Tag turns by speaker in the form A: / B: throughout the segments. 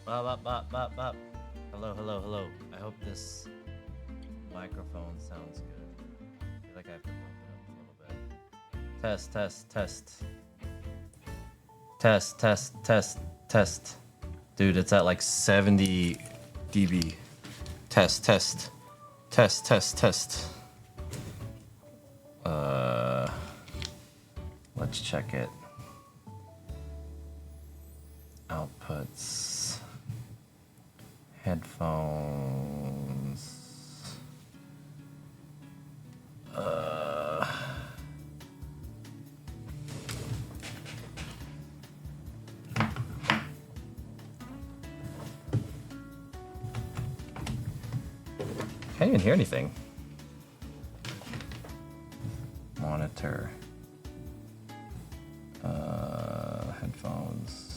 A: Bop. Hello. I hope this microphone sounds good. I feel like I have to bump it up a little bit. Test. Dude, it's at like 70 dB. Test. Let's check it. Outputs. Headphones. Can't even hear anything. Monitor. Headphones.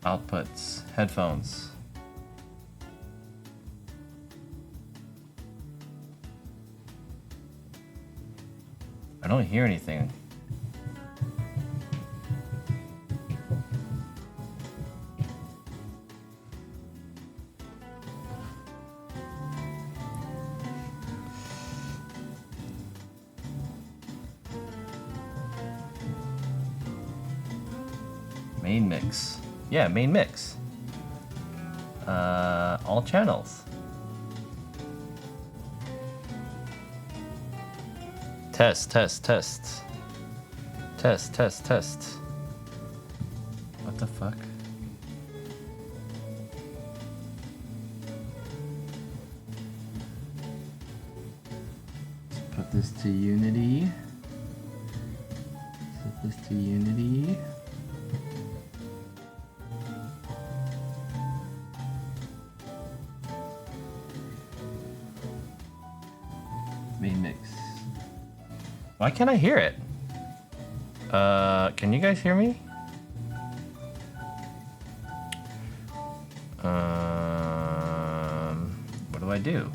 A: Outputs. Headphones. I don't hear anything. Main mix. Yeah, main mix. All channels. Test. What the fuck? Let's put this to Unity. Main mix. Why can't I hear it? Can you guys hear me? What do I do?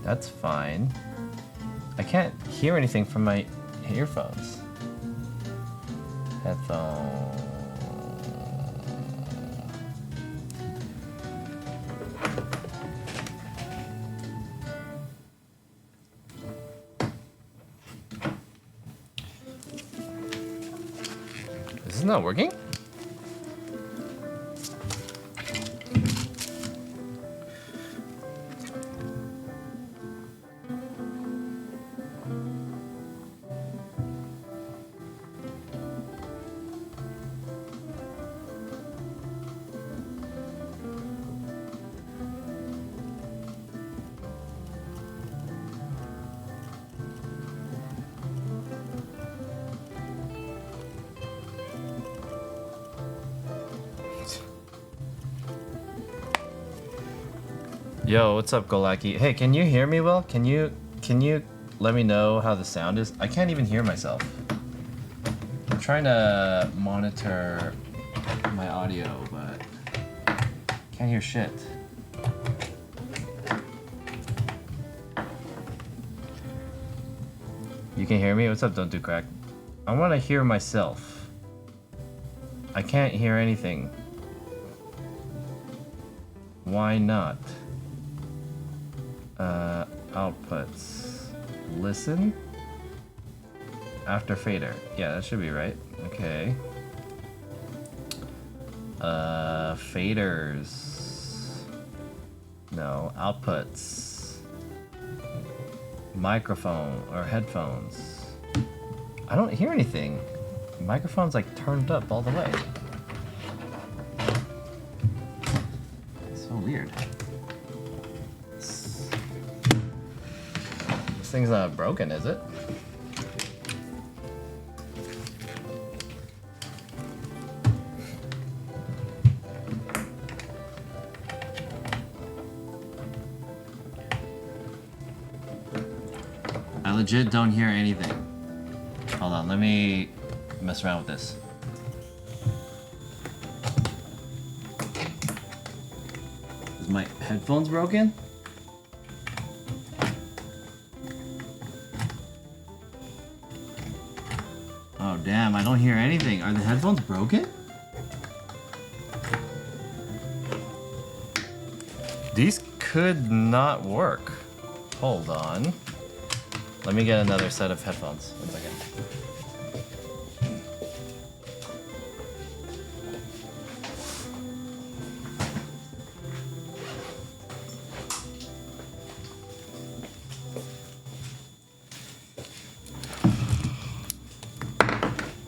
A: That's fine. I can't hear anything from my earphones. Headphone. This is not working? Yo, what's up, Golaki? Hey, can you hear me well? Can you let me know how the sound is? I can't even hear myself. I'm trying to monitor my audio, but can't hear shit. You can hear me? What's up, Don't Do Crack? I want to hear myself. I can't hear anything. Why not? Outputs. Listen. After fader. Yeah, that should be right. Okay. Faders. No, outputs. Microphone or headphones. I don't hear anything. The microphone's like turned up all the way. It's so weird. This thing's not broken, is it? legit don't hear anything. Hold on, let me mess around with this. Is my headphones broken? Oh damn, I don't hear anything. Are the headphones broken? These could not work. Hold on. Let me get another set of headphones. 1 second.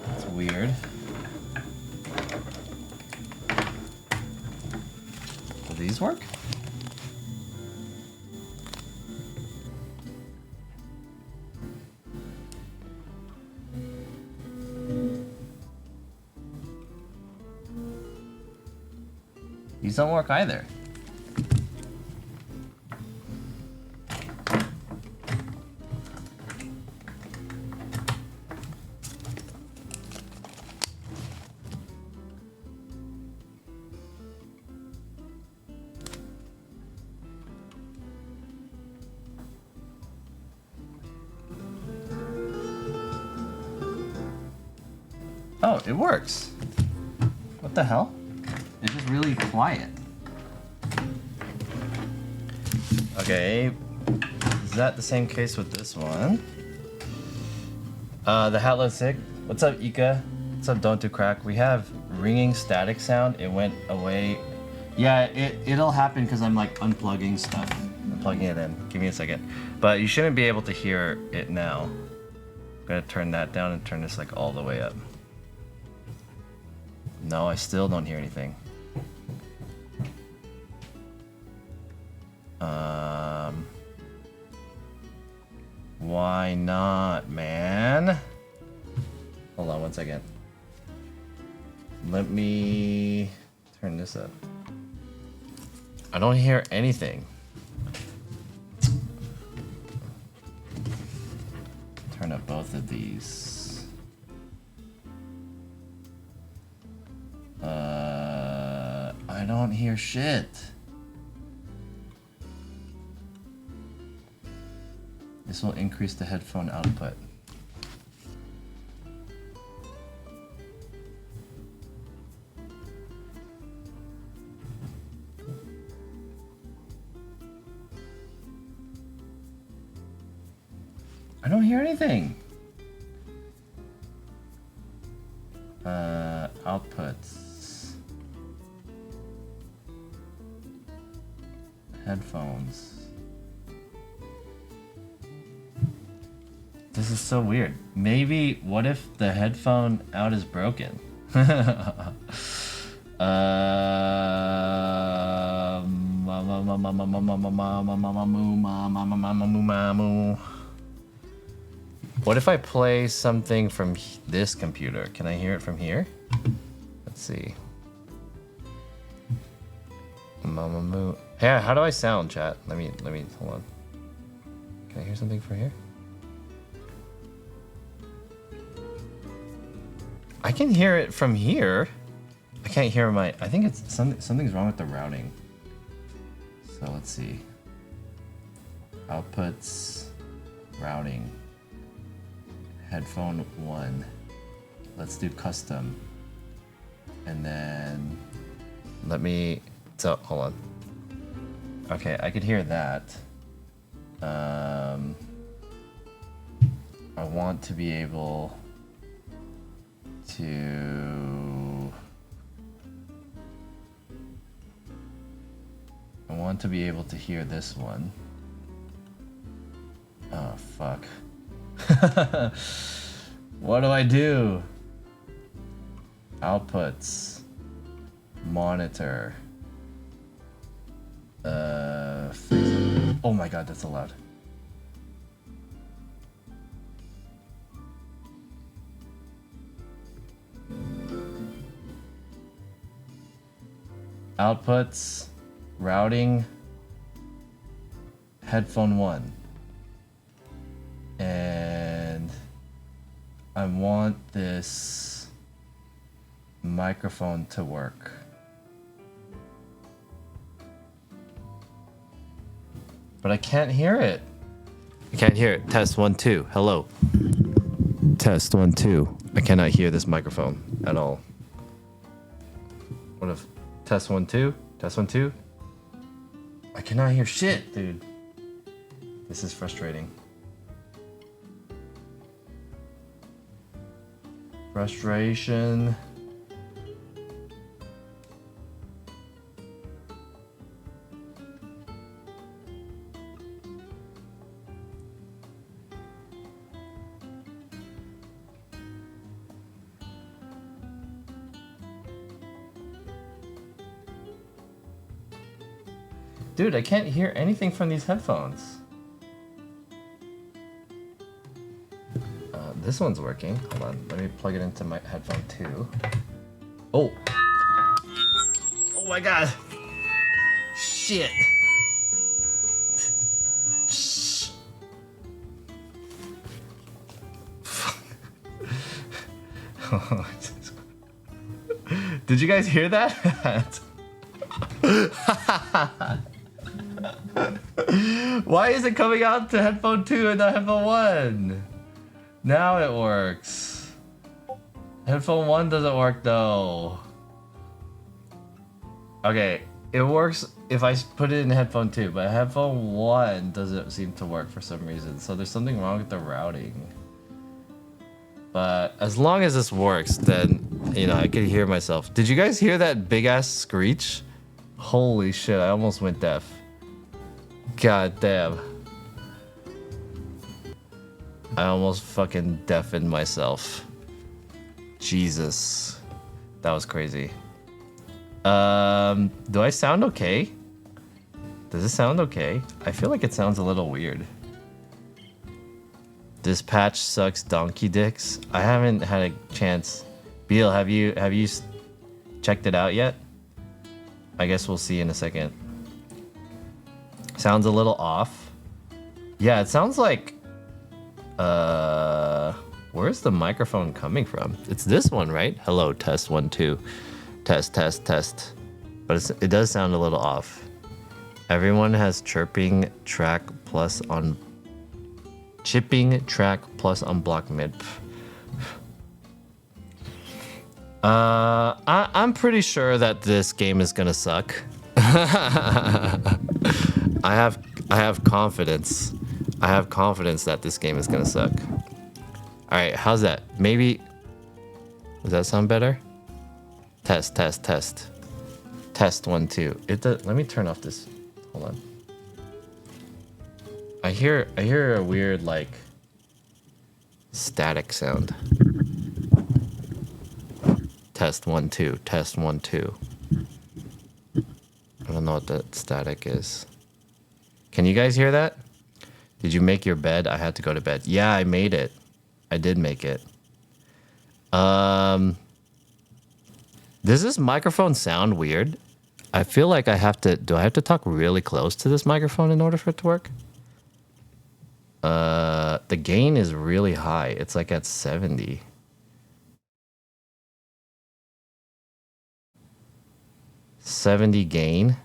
A: That's weird. Do these work? These don't work either. Oh, it works. What the hell? It's just really quiet. Okay, is that the same case with this one? The hat looks sick. What's up, Ika? What's up, Don't Do Crack? We have ringing static sound. It went away. Yeah, it'll happen because I'm like unplugging stuff. I'm plugging it in. Give me a second. But you shouldn't be able to hear it now. I'm gonna turn that down and turn this like all the way up. No, I still don't hear anything. Why not, man? Hold on 1 second. Let me turn this up. I don't hear anything. Turn up both of these. I don't hear shit. This will increase the headphone output. I don't hear anything. Outputs. Headphones. This is so weird. Maybe, what if the headphone out is broken? What if I play something from this computer? Can I hear it from here? Let's see. Mamamoo. Hey, how do I sound, chat? Let me, hold on. Can I hear something from here? I can hear it from here. I can't hear my, I think it's something's wrong with the routing. So let's see. Outputs, routing, headphone 1. Let's do custom. And then let me, so hold on. Okay, I could hear that. I want to be able to, I want to be able to hear this one. Oh, fuck. What do I do? Outputs. Monitor. Oh my god, that's so loud. Outputs, routing, headphone 1. And I want this microphone to work. But I can't hear it. I can't hear it. Test 1 2. Hello. Test 1 2. I cannot hear this microphone at all. What if test 1 2? Test 1 2? I cannot hear shit, dude. This is frustrating. Frustration. Dude, I can't hear anything from these headphones. This one's working. Hold on, let me plug it into my headphone too. Oh! Oh my god! Shit! Shh. Did you guys hear that? Why is it coming out to headphone 2 and not headphone 1? Now it works. Headphone 1 doesn't work though. Okay, it works if I put it in headphone 2, but headphone 1 doesn't seem to work for some reason. So there's something wrong with the routing. But as long as this works, then, you know, I could hear myself. Did you guys hear that big ass screech? Holy shit, I almost went deaf. God damn. I almost fucking deafened myself. Jesus. That was crazy. Do I sound okay? Does it sound okay? I feel like it sounds a little weird. This patch sucks donkey dicks. I haven't had a chance. Beal, have you checked it out yet? I guess we'll see in a second. Sounds a little off. Yeah, it sounds like where's the microphone coming from? It's this one, right? Hello, test 1 2. Test test test. But it does sound a little off. Everyone has chipping track plus on block mid. I'm pretty sure that this game is gonna suck. I have confidence. I have confidence that this game is gonna suck. All right, how's that? Maybe. Does that sound better? Test test test. Test 1 2. Let me turn off this. Hold on. I hear a weird like static sound. Test 1 2. Test 1 2. I don't know what that static is. Can you guys hear that? Did you make your bed? I had to go to bed. Yeah, I made it. I did make it. Does this microphone sound weird? I feel like I have to... Do I have to talk really close to this microphone in order for it to work? The gain is really high. It's like at 70. $70 gain.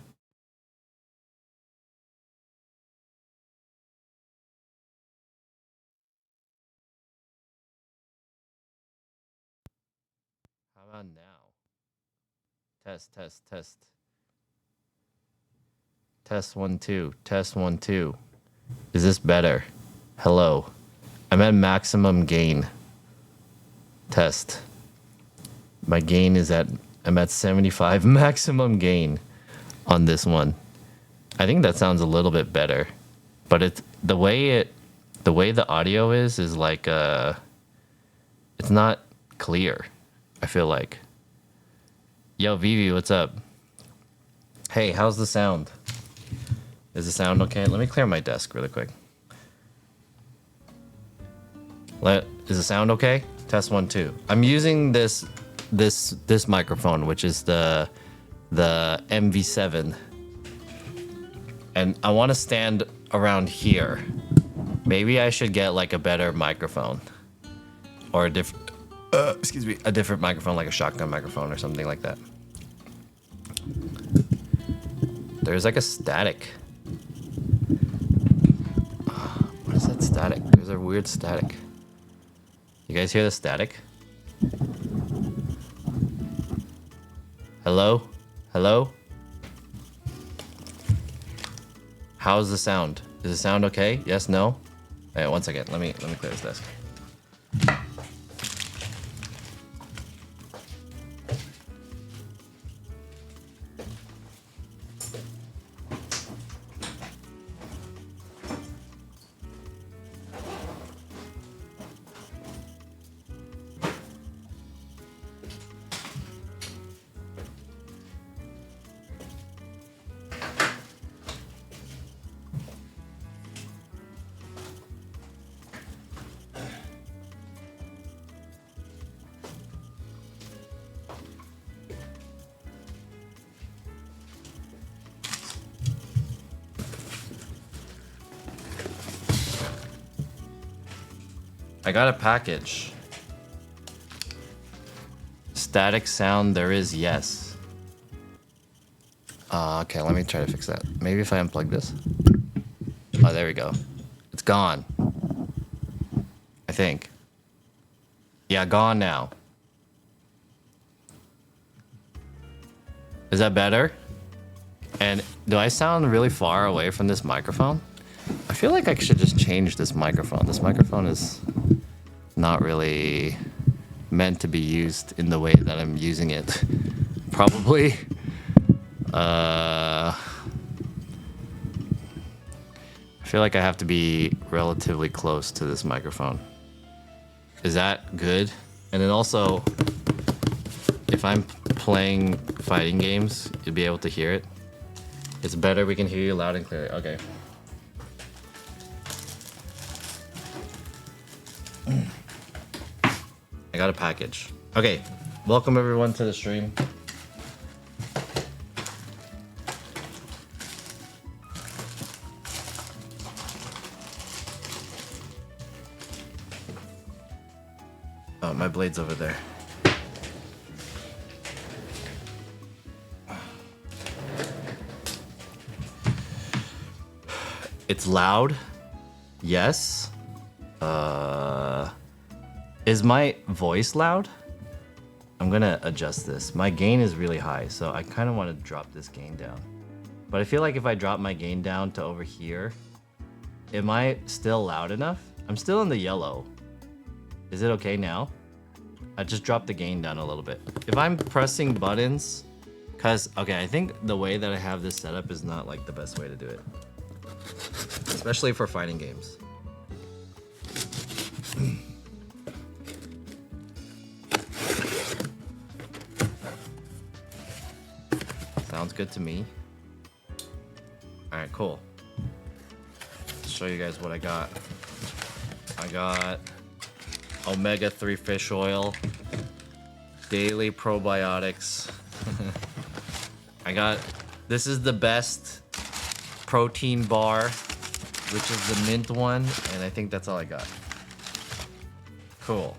A: How about now? Test, test, test. Test 1 2. Test 1 2. Is this better? Hello. I'm at maximum gain. Test. My gain is I'm at 75 maximum gain on this one. I think that sounds a little bit better. But it's the way the audio is like it's not clear, I feel like. Yo, Vivi, what's up? Hey, how's the sound? Is the sound okay? Let me clear my desk really quick. Is the sound okay? Test 1 2. I'm using this microphone, which is the MV7, and I want to stand around here. Maybe I should get like a better microphone. Or a different, excuse me, a different microphone, like a shotgun microphone or something like that. There's like a static. What is that static? There's a weird static. You guys hear the static? Hello? Hello? How's the sound? Is the sound okay? Yes, no? Alright, one second. Let me clear this desk. I got a package. Static sound, there is, yes. Okay, let me try to fix that. Maybe if I unplug this. Oh, there we go. It's gone. I think. Yeah, gone now. Is that better? And do I sound really far away from this microphone? I feel like I should just change this microphone. This microphone is not really meant to be used in the way that I'm using it. Probably. I feel like I have to be relatively close to this microphone. Is that good? And then also, if I'm playing fighting games, you'll be able to hear it. It's better, we can hear you loud and clear. Okay. I got a package. Okay, welcome everyone to the stream. Oh, my blade's over there. It's loud. Yes. Is my voice loud? I'm gonna adjust this. My gain is really high, so I kind of want to drop this gain down. But I feel like if I drop my gain down to over here, am I still loud enough? I'm still in the yellow. Is it okay now? I just dropped the gain down a little bit. If I'm pressing buttons, okay, I think the way that I have this set up is not like the best way to do it. Especially for fighting games. Sounds good to me. Alright, cool. I'll show you guys what I got. I got omega-3 fish oil, daily probiotics. This is the best protein bar, which is the mint one, and I think that's all I got. Cool.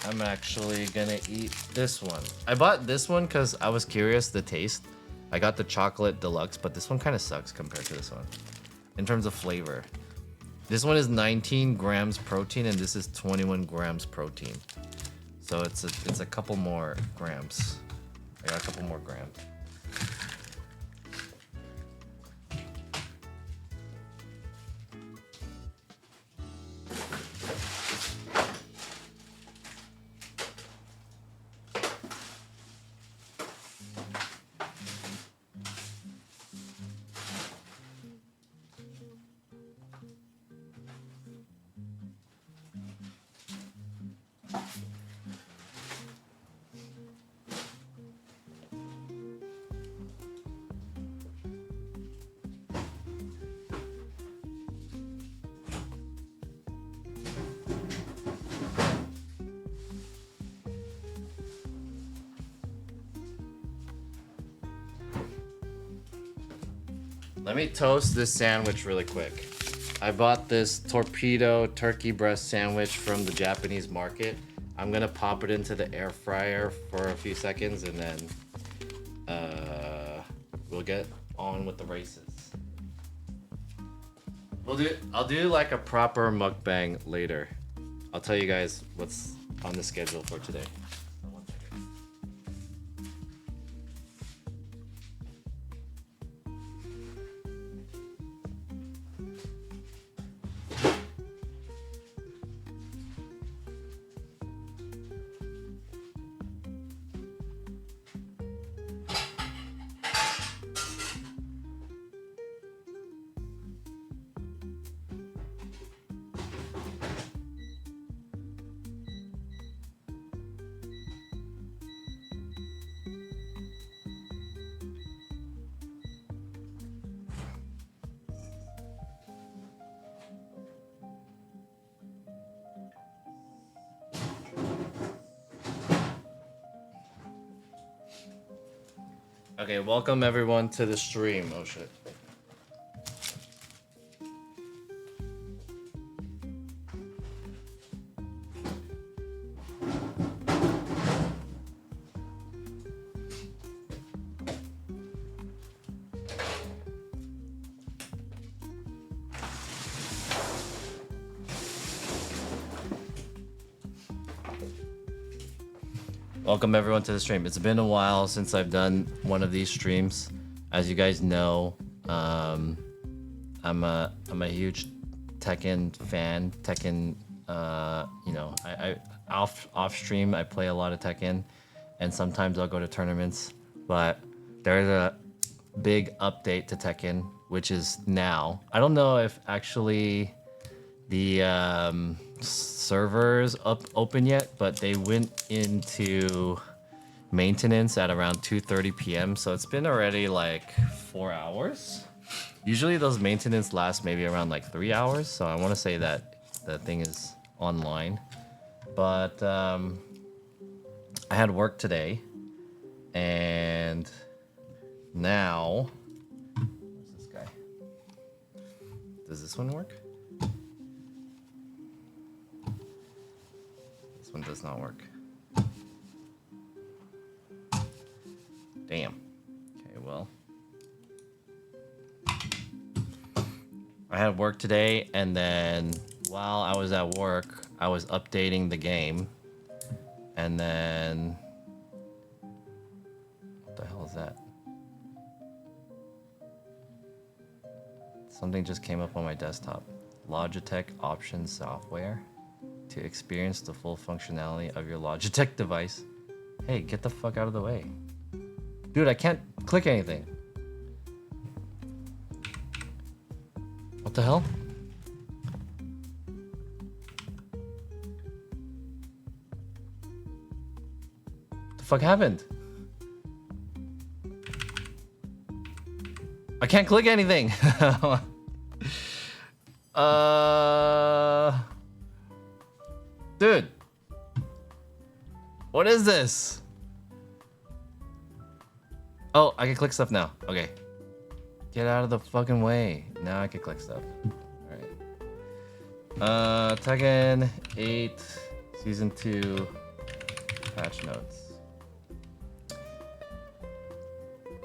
A: I'm actually gonna eat this one. I bought this one because I was curious the taste. I got the chocolate deluxe, but this one kind of sucks compared to this one in terms of flavor. This one is 19 grams protein and this is 21 grams protein. So it's a couple more grams. I got a couple more grams. Let me toast this sandwich really quick. I bought this torpedo turkey breast sandwich from the Japanese market. I'm gonna pop it into the air fryer for a few seconds and then we'll get on with the races. I'll do like a proper mukbang later. I'll tell you guys what's on the schedule for today. One second. Okay, welcome everyone to the stream. Oh shit. Welcome everyone to the stream. It's been a while since I've done one of these streams. As you guys know, I'm a huge Tekken fan. Tekken, you know, I off stream I play a lot of Tekken, and sometimes I'll go to tournaments. But there's a big update to Tekken, which is now. I don't know if actually the servers open yet, but they went into maintenance at around 2:30 p.m. So it's been already like 4 hours. Usually those maintenance last maybe around like 3 hours. So I want to say that the thing is online. But I had work today, and now where's this guy? Does this one work? This one does not work. Damn. Okay, well. I had work today, and then while I was at work, I was updating the game. And then... what the hell is that? Something just came up on my desktop. Logitech Options Software. To experience the full functionality of your Logitech device. Hey, get the fuck out of the way. Dude, I can't click anything. What the hell? What the fuck happened? I can't click anything. Dude. What is this? Oh, I can click stuff now. Okay. Get out of the fucking way. Now I can click stuff. Alright. Tekken 8 Season 2 patch notes.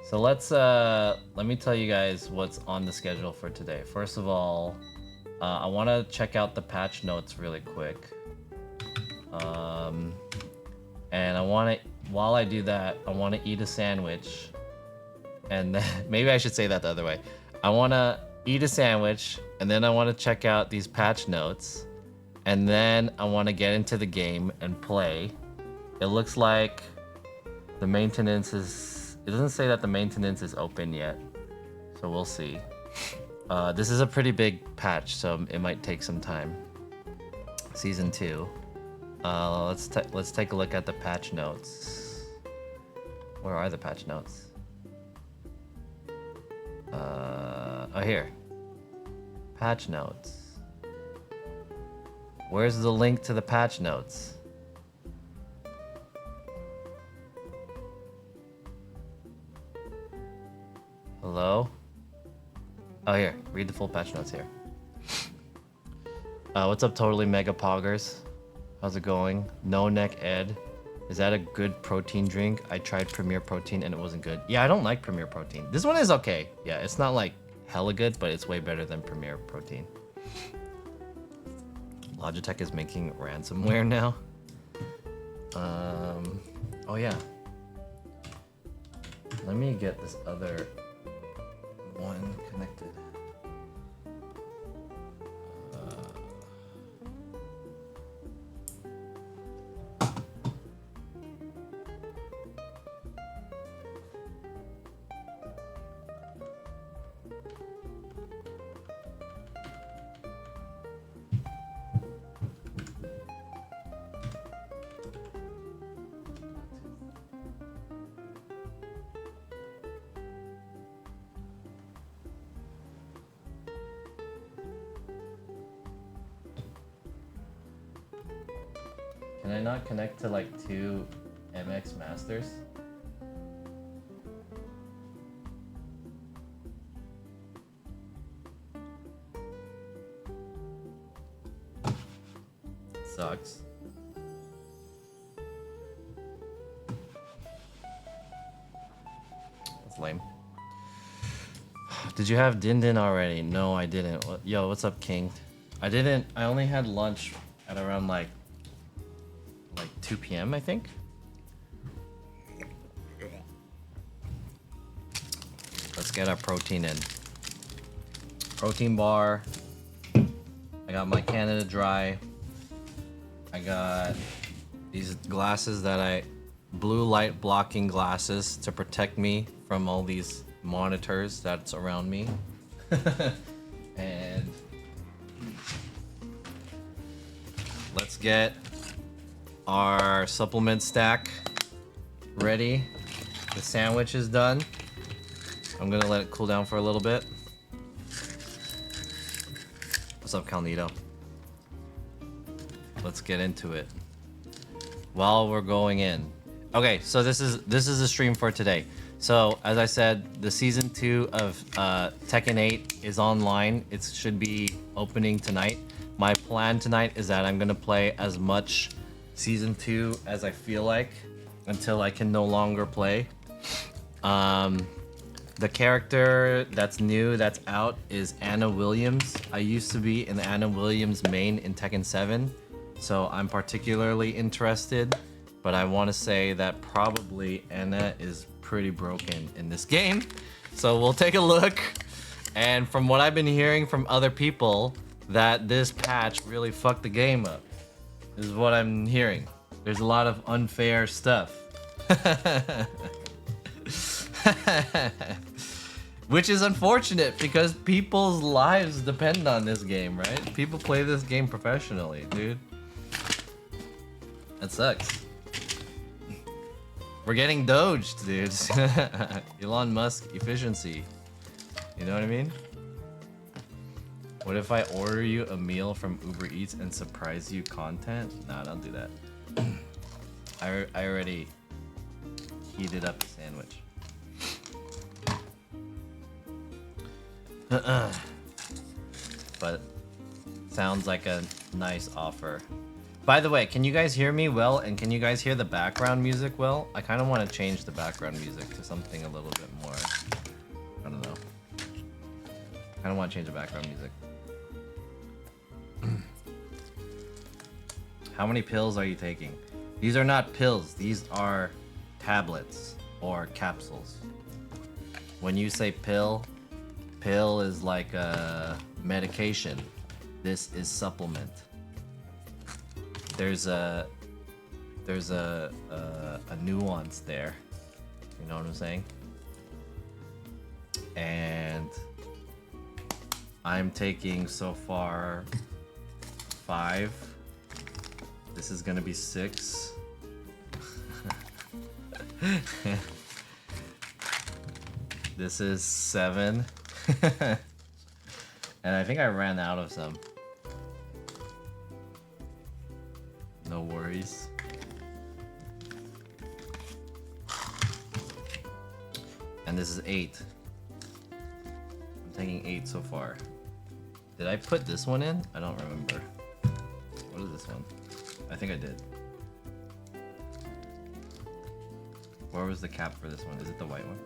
A: So let me tell you guys what's on the schedule for today. First of all, I want to check out the patch notes really quick. And I want to, while I do that, I want to eat a sandwich. And then, maybe I should say that the other way. I want to eat a sandwich, and then I want to check out these patch notes. And then I want to get into the game and play. It looks like the maintenance is... it doesn't say that the maintenance is open yet. So we'll see. This is a pretty big patch, so it might take some time. Season 2. Let's take a look at the patch notes. Where are the patch notes? Oh, here. Patch notes. Where's the link to the patch notes? Hello? Oh, here. Read the full patch notes here. What's up, Totally Mega Poggers? How's it going? No Neck Ed. Is that a good protein drink? I tried Premier Protein and it wasn't good. Yeah, I don't like Premier Protein. This one is okay. Yeah, it's not like hella good, but it's way better than Premier Protein. Logitech is making ransomware now. Oh yeah. Let me get this other one connected. Can I not connect to like 2 MX Masters? Sucks. That's lame. Did you have Din Din already? No, I didn't. Yo, what's up, King? I didn't. I only had lunch at around like 2 p.m. I think. Let's get our protein in. Protein bar. I got my Canada Dry. I got these glasses that blue light blocking glasses to protect me from all these monitors that's around me. And let's get our supplement stack ready. The sandwich is done. I'm gonna let it cool down for a little bit. What's up, Calnito? Let's get into it while we're going in. Okay, so this is the stream for today. So as I said, the season 2 of Tekken 8 is online. It should be opening tonight. My plan tonight is that I'm gonna play as much season 2 as I feel like until I can no longer play. The character that's new, that's out, is Anna Williams. I used to be an Anna Williams main in Tekken 7, so I'm particularly interested, but I want to say that probably Anna is pretty broken in this game. So we'll take a look, and from what I've been hearing from other people, that this patch really fucked the game up. This is what I'm hearing. There's a lot of unfair stuff. Which is unfortunate because people's lives depend on this game, right? People play this game professionally, dude. That sucks. We're getting doged, dude. Elon Musk efficiency. You know what I mean? What if I order you a meal from Uber Eats and surprise you content? Nah, don't do that. I already heated up the sandwich. But sounds like a nice offer. By the way, can you guys hear me well? And can you guys hear the background music well? I kind of want to change the background music to something a little bit more, I don't know. I kind of want to change the background music. How many pills are you taking? These are not pills. These are tablets or capsules. When you say pill is like a medication. This is supplement. There's a nuance there. You know what I'm saying? And I'm taking so far 5. This is gonna be 6. This is 7. And I think I ran out of some. No worries. And this is 8. I'm taking 8 so far. Did I put this one in? I don't remember. this one. I think I did. Where was the cap for this one? Is it the white one?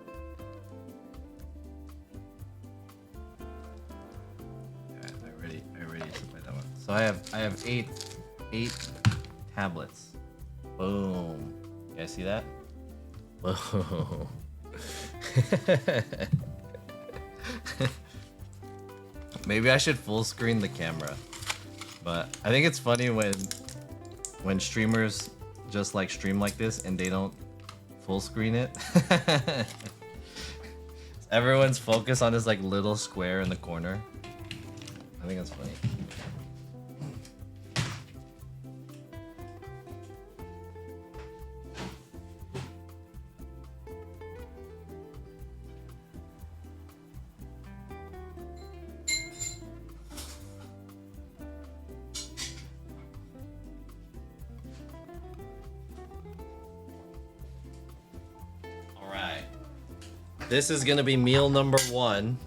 A: Yeah, I already supplied that one. So I have eight tablets. Boom. You guys see that? Boom. Maybe I should full screen the camera. But I think it's funny when streamers just like stream like this and they don't full screen it. Everyone's focused on this like little square in the corner. I think that's funny. This is gonna be meal number 1,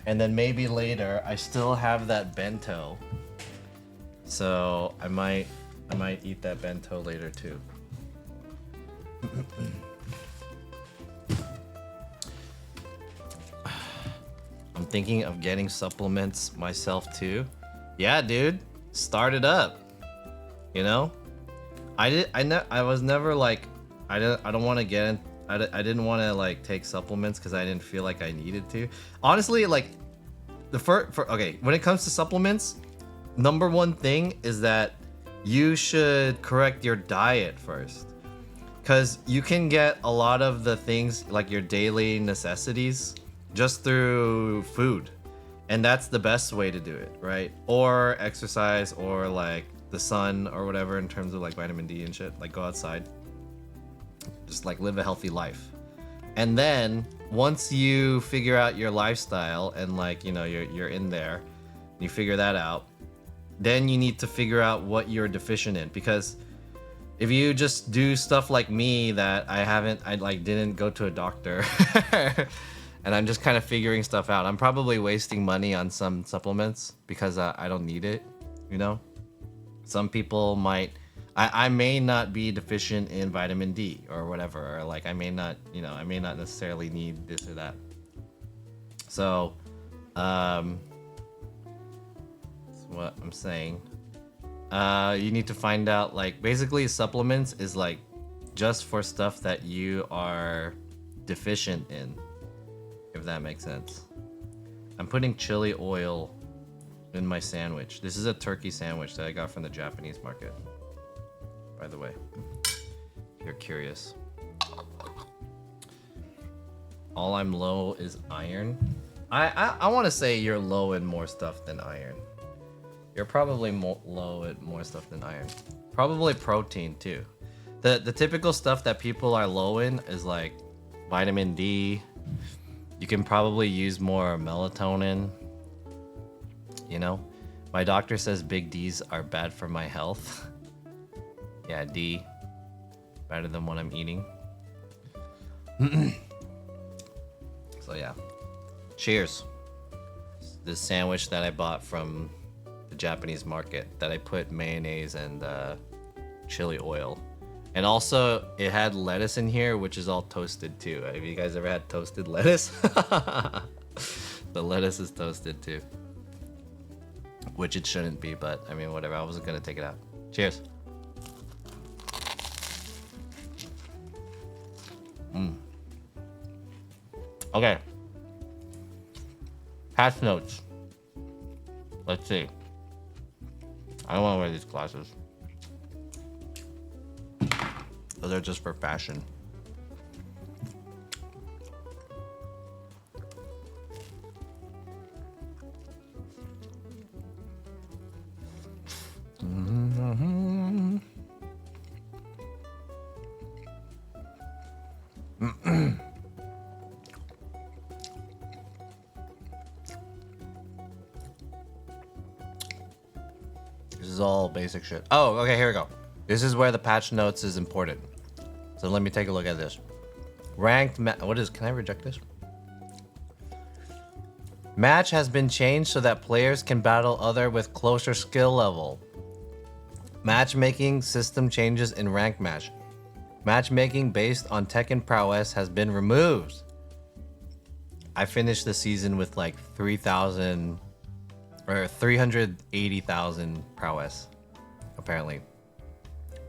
A: and then maybe later I still have that bento, so I might eat that bento later too. I'm thinking of getting supplements myself too. Yeah, dude, start it up. You know, I was never like I don't want to get in. I didn't want to like take supplements because I didn't feel like I needed to. Honestly, like okay, when it comes to supplements, number 1 thing is that you should correct your diet first, because you can get a lot of the things like your daily necessities just through food, and that's the best way to do it, right? Or exercise, or like the sun or whatever, in terms of like vitamin D and shit. Like go outside. Just like live a healthy life. And then once you figure out your lifestyle and like, you know, you're in there, you figure that out, then you need to figure out what you're deficient in. Because if you just do stuff like me that I like didn't go to a doctor and I'm just kind of figuring stuff out, I'm probably wasting money on some supplements because I don't need it, you know? Some people might, I may not be deficient in vitamin D or whatever, or like I may not necessarily need this or that. So, that's what I'm saying. You need to find out, like, basically supplements is like just for stuff that you are deficient in, if that makes sense. I'm putting chili oil in my sandwich. This is a turkey sandwich that I got from the Japanese market, by the way, if you're curious. All I'm low is iron. I want to say you're low in more stuff than iron. You're probably low at more stuff than iron. Probably protein too. The typical stuff that people are low in is like vitamin D. You can probably use more melatonin. You know, my doctor says big D's are bad for my health. Yeah, D. Better than what I'm eating. So yeah. Cheers. This sandwich that I bought from the Japanese market that I put mayonnaise and chili oil. And also, it had lettuce in here, which is all toasted too. Have you guys ever had toasted lettuce? The lettuce is toasted too. Which it shouldn't be, but I mean, whatever. I wasn't gonna take it out. Cheers. Okay. Patch notes. Let's see. I don't want to wear these glasses. Those are just for fashion. This is all basic shit. Oh, okay, here we go. This is where the patch notes is important. So let me take a look at this. Ranked what is, can I reject this? Match has been changed so that players can battle other with closer skill level. Matchmaking system changes in rank match. Matchmaking based on tekken prowess has been removed. I finished the season with like 3,000 or 380,000 prowess, apparently.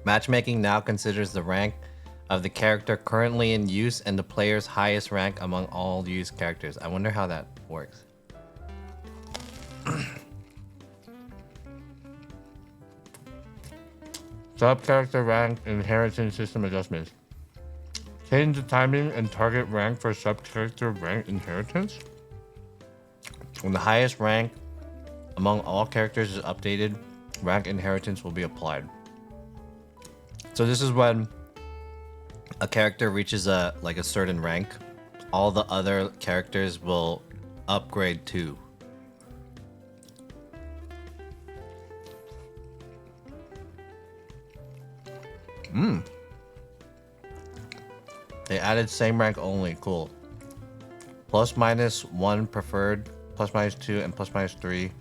A: Matchmaking now considers the rank of the character currently in use and the player's highest rank among all used characters. I wonder how that works. Sub-character rank inheritance system adjustments. Change the timing and target rank for sub-character rank inheritance. When the highest rank among all characters is updated, rank inheritance will be applied. So this is when a character reaches a certain rank, all the other characters will upgrade too. They added same rank only. Cool. Plus minus 1 preferred, plus minus 2 and plus minus 3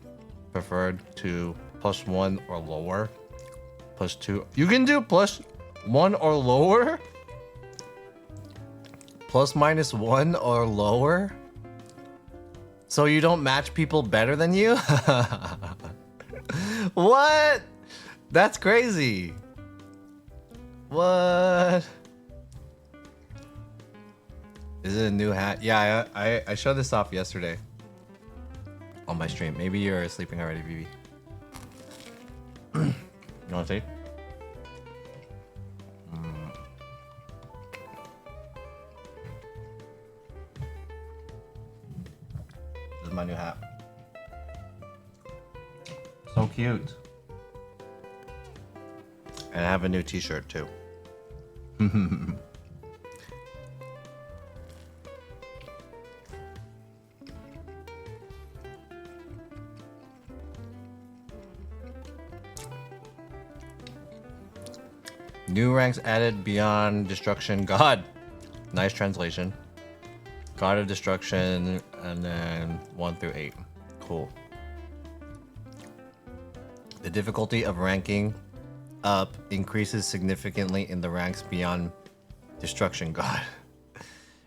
A: preferred to plus 1 or lower. Plus 2. You can do plus 1 or lower? Plus minus 1 or lower? So you don't match people better than you? What? That's crazy. What? Is it a new hat? Yeah, I showed this off yesterday on my stream. Maybe you're sleeping already, Vivi. You want to see? This is my new hat. So cute. And I have a new t-shirt too. New ranks added beyond destruction god. Nice translation. God of destruction and then 1 through 8. Cool. The difficulty of ranking up increases significantly in the ranks beyond destruction god.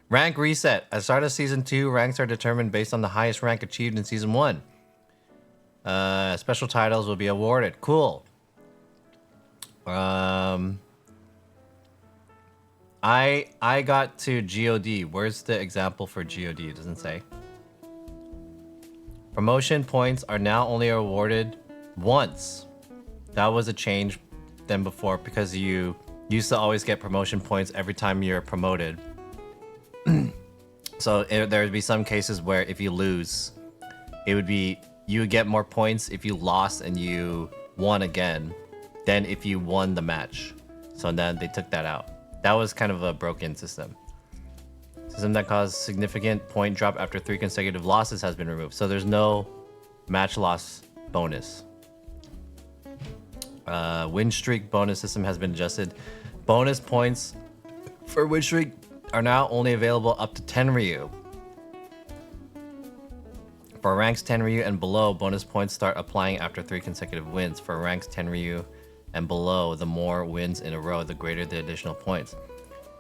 A: Rank reset. At start of season 2, ranks are determined based on the highest rank achieved in season 1. Special titles will be awarded. Cool. I got to GOD. Where's the example for GOD? It doesn't say. Promotion points are now only awarded once. That was a change than before because you used to always get promotion points every time you're promoted. So there would be some cases where if you lose, it would be you would get more points if you lost and you won again than if you won the match. So then they took that out. That was kind of a broken system. System that caused significant point drop after 3 consecutive losses has been removed. So there's no match loss bonus. Win streak bonus system has been adjusted. Bonus points for win streak are now only available up to 10 Ryu. For ranks 10 Ryu and below, bonus points start applying after 3 consecutive wins. For ranks 10 Ryu and below, the more wins in a row, the greater the additional points.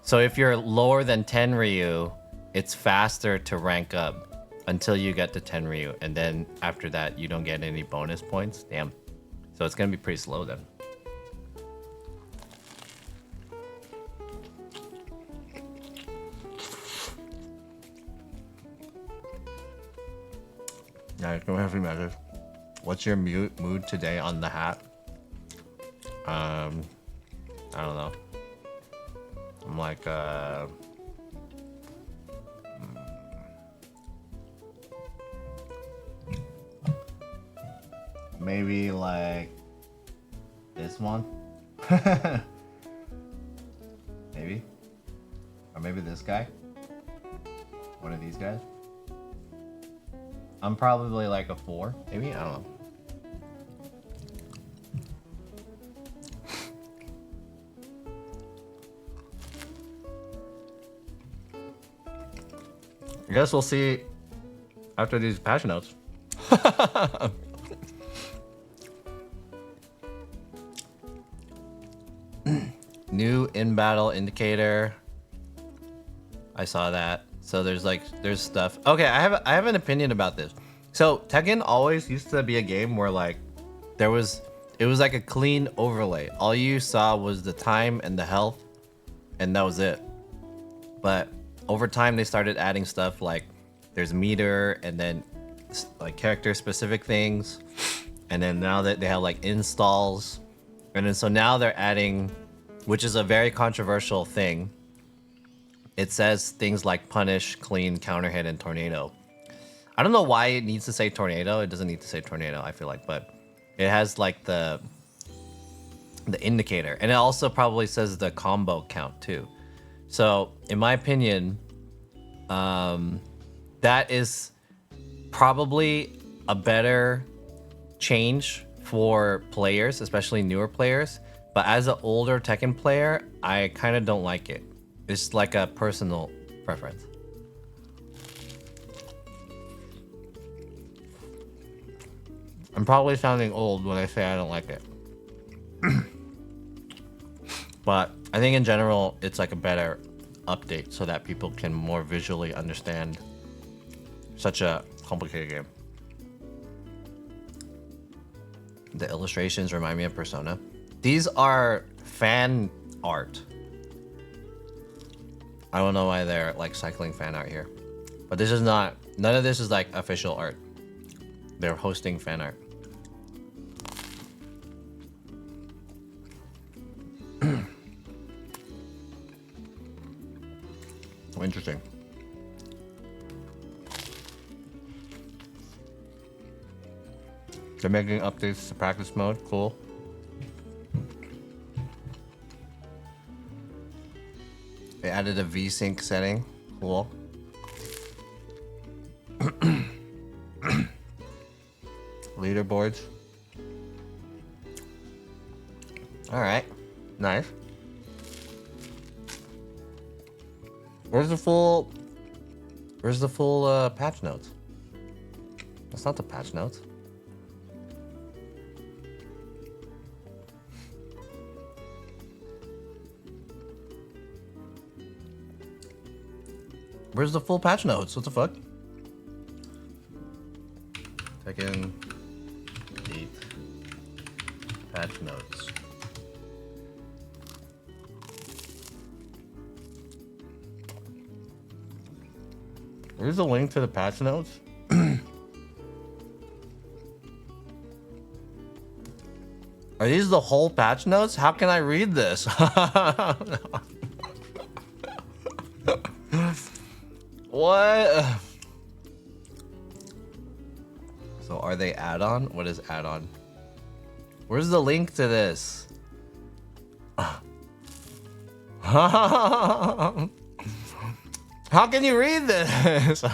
A: So if you're lower than 10 Ryu, it's faster to rank up until you get to 10 Ryu. And then after that, you don't get any bonus points. Damn. So it's going to be pretty slow then. Yeah, don't have any message. What's your mood today on the hat? I don't know. I'm like, maybe like this one. Maybe. Or maybe this guy. One of these guys. I'm probably like a 4, maybe? I don't know. I guess we'll see after these patch notes. new in-battle indicator. I saw that. So there's stuff. Okay, I have an opinion about this. So Tekken always used to be a game where like it was like a clean overlay. All you saw was the time and the health, and that was it. But over time they started adding stuff like there's meter and then like character specific things, and then now that they have like installs, and then so now they're adding, which is a very controversial thing. It says things like punish, clean, counter hit, and tornado. I don't know why it needs to say tornado. It doesn't need to say tornado, I feel like, but it has like the indicator, and it also probably says the combo count too. So in my opinion, that is probably a better change for players, especially newer players. But as an older Tekken player, I kind of don't like it. It's like a personal preference. I'm probably sounding old when I say I don't like it. But I think in general, it's like a better update so that people can more visually understand such a complicated game. The illustrations remind me of Persona. These are fan art. I don't know why they're like cycling fan art here. But this is not, none of this is like official art. They're hosting fan art. Oh, interesting. They're making updates to practice mode. Cool. They added a VSync setting. Cool. Leaderboards. All right. Nice. Where's the full patch notes? That's not the patch notes. Where's the full patch notes? What the fuck? Tekken 8 patch notes. Where's the link to the patch notes? Are these the whole patch notes? How can I read this? What? So are they add-on? What is add-on? Where's the link to this? How can you read this? Look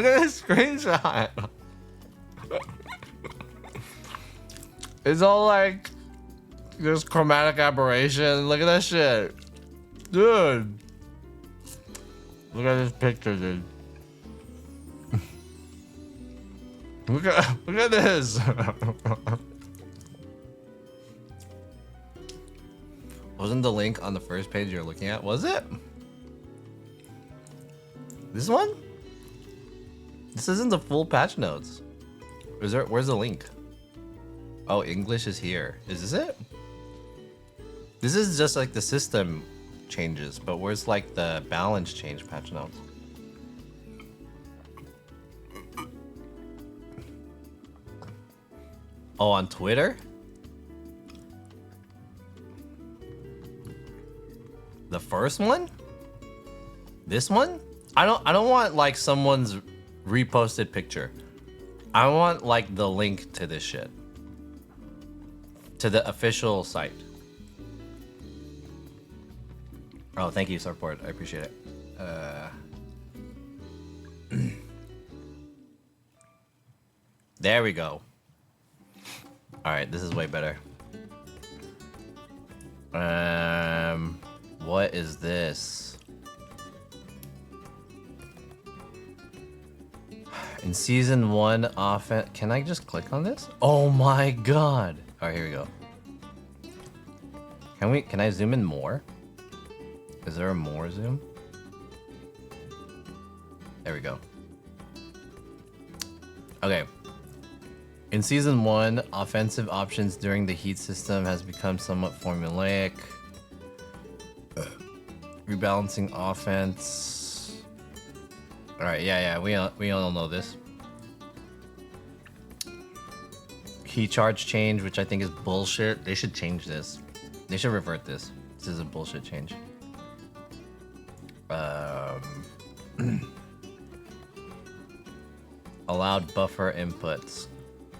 A: at this screenshot. It's all like just chromatic aberration. Look at that shit. Dude. Look at this picture, dude. Look at this. Wasn't the link on the first page you're looking at? Was it? This one? This isn't the full patch notes. Where's the link? Oh, English is here. Is this it? This is just like the system changes, but where's like the balance change patch notes? Oh, on Twitter? The first one? This one? I don't want like someone's reposted picture. I want like the link to this shit. To the official site. Oh, thank you, support. I appreciate it. There we go. All right, this is way better. What is this? In season 1, offense. Can I just click on this? Oh my god! All right, here we go. Can I zoom in more? Is there a more zoom? There we go. Okay. In Season 1, offensive options during the heat system has become somewhat formulaic. Rebalancing offense. Alright, yeah, we all know this. Key charge change, which I think is bullshit. They should change this. They should revert this. This is a bullshit change. Allowed buffer inputs.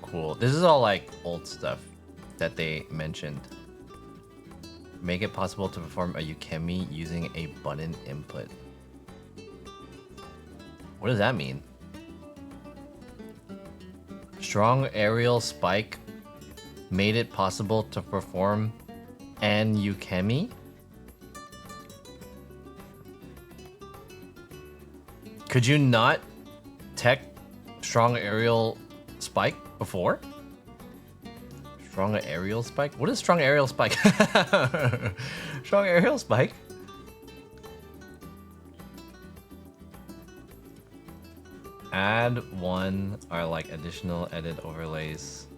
A: Cool. This is all like old stuff that they mentioned. Make it possible to perform a Yukemi using a button input. What does that mean? Strong aerial spike made it possible to perform an Yukemi? Could you not tech strong aerial spike before? Strong aerial spike? What is strong aerial spike? Strong aerial spike? Add one are like additional edit overlays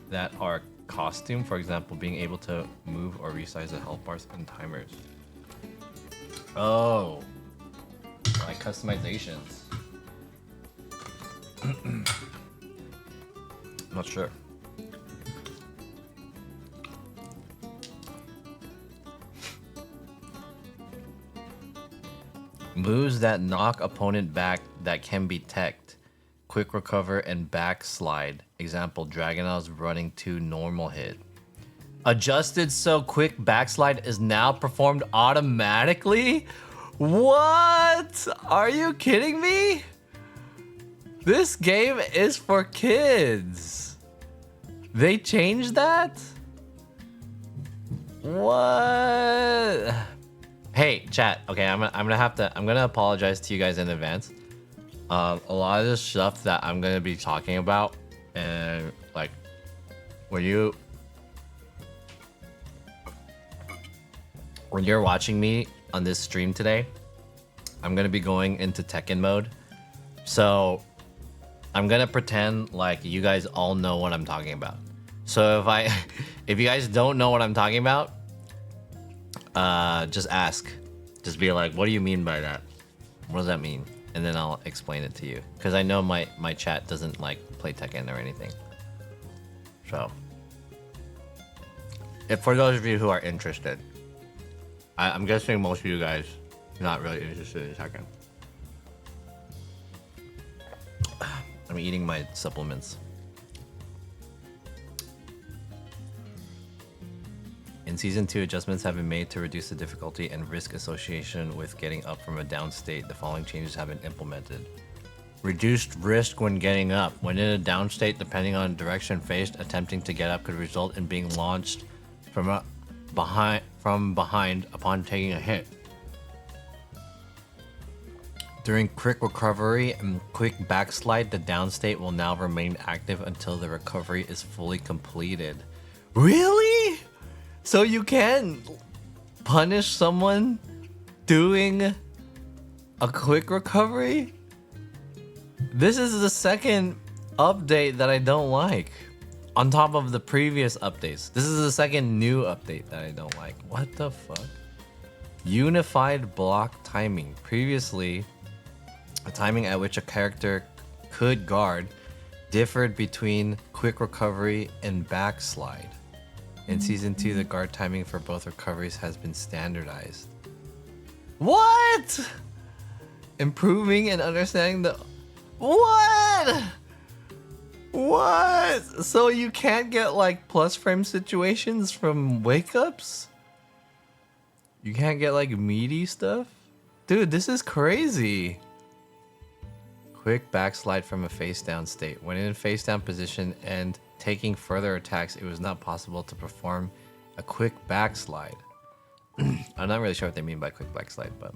A: that are costume, for example, being able to move or resize the health bars and timers. Oh, like customizations. Not sure. Moves that knock opponent back that can be teched. Quick recover and backslide. Example, Dragunov's running 2 normal hit. Adjusted so quick backslide is now performed automatically? What? Are you kidding me? This game is for kids. They changed that? What? Hey, chat. Okay, I'm gonna apologize to you guys in advance. A lot of the stuff that I'm gonna be talking about, and like, when you're watching me on this stream today, I'm gonna be going into Tekken mode. So I'm gonna pretend like you guys all know what I'm talking about. So if you guys don't know what I'm talking about, just ask. Just be like, what do you mean by that? What does that mean? And then I'll explain it to you. Because I know my chat doesn't like play Tekken or anything. So, if for those of you who are interested, I'm guessing most of you guys are not really interested in Tekken. I'm eating my supplements. In Season 2, adjustments have been made to reduce the difficulty and risk association with getting up from a down state. The following changes have been implemented. Reduced risk when getting up. When in a down state, depending on direction faced, attempting to get up could result in being launched from behind upon taking a hit. During quick recovery and quick backslide, the down state will now remain active until the recovery is fully completed. Really? So you can punish someone doing a quick recovery? This is the second update that I don't like. On top of the previous updates. This is the second new update that I don't like. What the fuck? Unified block timing. Previously, the timing at which a character could guard differed between quick recovery and backslide. In Season 2, the guard timing for both recoveries has been standardized. What? Improving and understanding the... What? What? So you can't get like plus frame situations from wake ups? You can't get like meaty stuff? Dude, this is crazy. Quick backslide from a face down state. When in face down position and taking further attacks, it was not possible to perform a quick backslide. I'm not really sure what they mean by quick backslide, but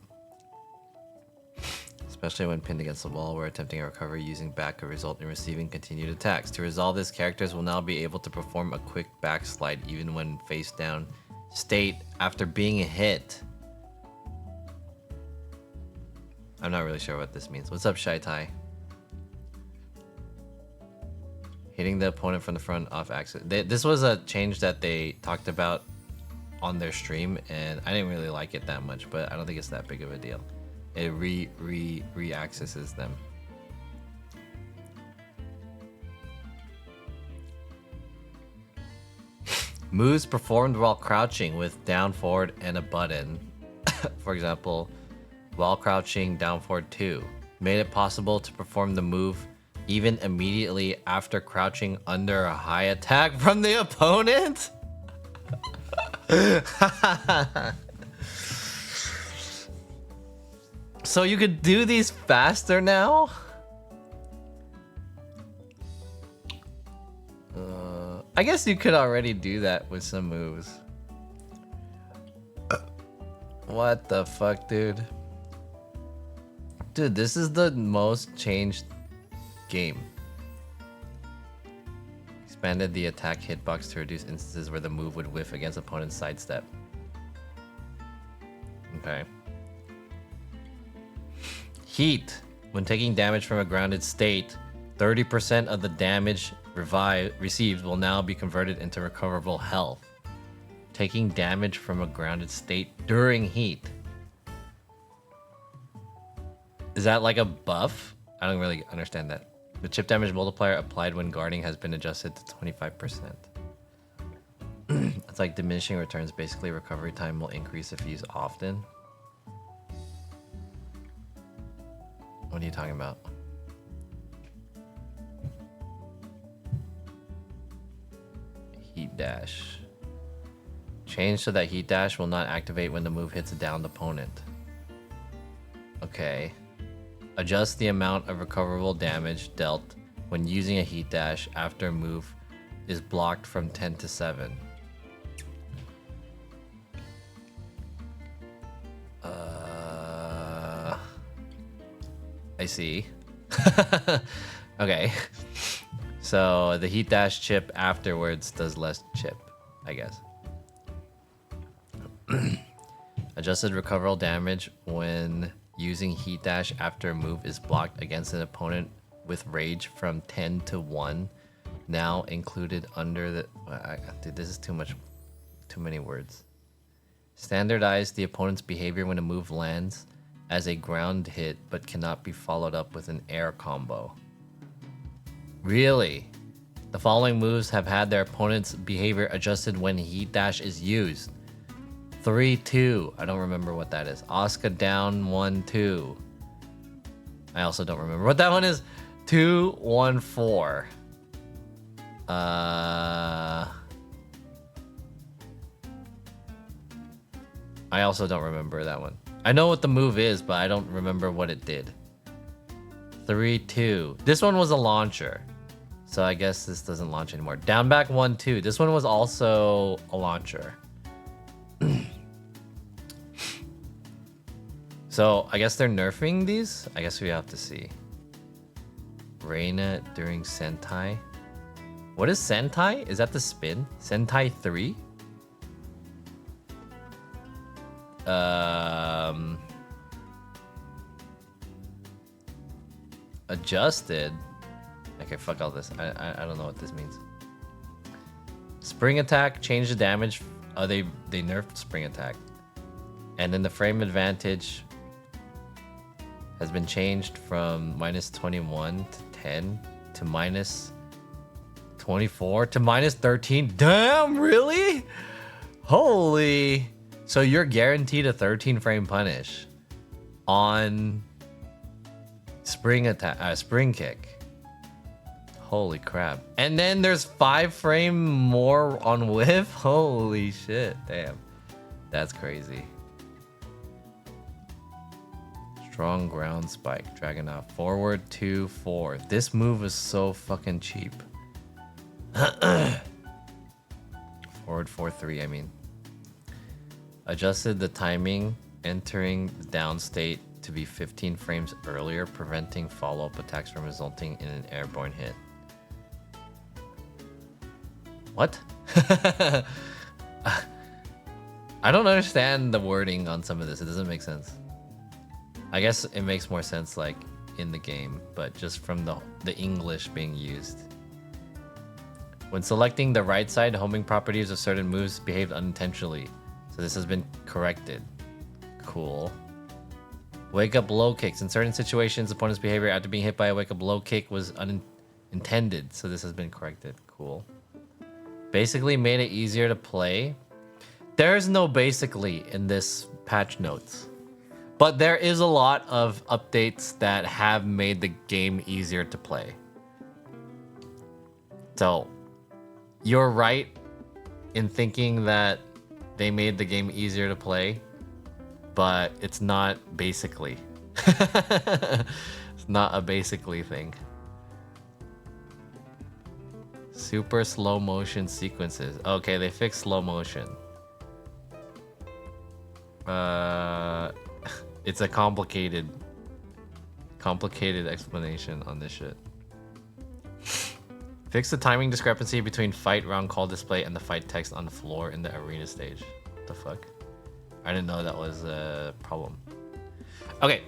A: especially when pinned against the wall, where attempting a recovery using back could result in receiving continued attacks. To resolve this, characters will now be able to perform a quick backslide even when face down state after being hit. I'm not really sure what this means. What's up, Shy Tai? Hitting the opponent from the front off axis. This was a change that they talked about on their stream, and I didn't really like it that much, but I don't think it's that big of a deal. It re-accesses them. Moves performed while crouching with down forward and a button. For example, while crouching, down forward 2. Made it possible to perform the move even immediately after crouching under a high attack from the opponent. So you could do these faster now? I guess you could already do that with some moves. What the fuck, dude? Dude, this is the most changed game. Expanded the attack hitbox to reduce instances where the move would whiff against opponent's sidestep. Okay. Heat. When taking damage from a grounded state, 30% of the damage received will now be converted into recoverable health. Taking damage from a grounded state during heat. Is that like a buff? I don't really understand that. The chip damage multiplier applied when guarding has been adjusted to 25%. It's like diminishing returns. Basically, recovery time will increase if used often. What are you talking about? Heat dash. Change so that heat dash will not activate when the move hits a downed opponent. Okay. Adjust the amount of recoverable damage dealt when using a heat dash after a move is blocked from 10 to 7. I see. Okay. So the heat dash chip afterwards does less chip, I guess. Adjusted recoverable damage when using heat dash after a move is blocked against an opponent with rage from 10 to 1. Now included under the... Dude, this is too many words. Standardize the opponent's behavior when a move lands as a ground hit but cannot be followed up with an air combo. Really? The following moves have had their opponent's behavior adjusted when heat dash is used. 3-2. I don't remember what that is. Oscar down 1-2. I also don't remember what that one is. 2-1-4. I also don't remember that one. I know what the move is, but I don't remember what it did. 3-2. This one was a launcher. So I guess this doesn't launch anymore. Down back 1-2. This one was also a launcher. So I guess they're nerfing these? I guess we have to see. Reina during Sentai. What is Sentai? Is that the spin? Sentai 3? Adjusted. Okay, fuck all this. I don't know what this means. Spring attack, change the damage. Oh, they nerfed spring attack. And then the frame advantage has been changed from -21 to 10 to -24 to -13. Damn, really? Holy. So you're guaranteed a 13 frame punish on spring attack, spring kick. Holy crap. And then there's 5 frame more on whiff. Holy shit. Damn. That's crazy. Strong ground spike. Dragon out. Forward 2-4. This move is so fucking cheap. Forward 4-3, I mean. Adjusted the timing entering the down state to be 15 frames earlier, preventing follow-up attacks from resulting in an airborne hit. What? I don't understand the wording on some of this. It doesn't make sense. I guess it makes more sense like in the game, but just from the English being used. When selecting the right side, homing properties of certain moves behaved unintentionally. So this has been corrected. Cool. Wake up low kicks. In certain situations, opponent's behavior after being hit by a wake up low kick was unintended. So this has been corrected. Cool. Basically made it easier to play. There's no basically in this patch notes. But there is a lot of updates that have made the game easier to play. So, you're right in thinking that they made the game easier to play, but it's not basically. It's not a basically thing. Super slow motion sequences. Okay, they fixed slow motion. It's a complicated explanation on this shit. Fix the timing discrepancy between fight round call display and the fight text on the floor in the arena stage. What the fuck? I didn't know that was a problem. Okay.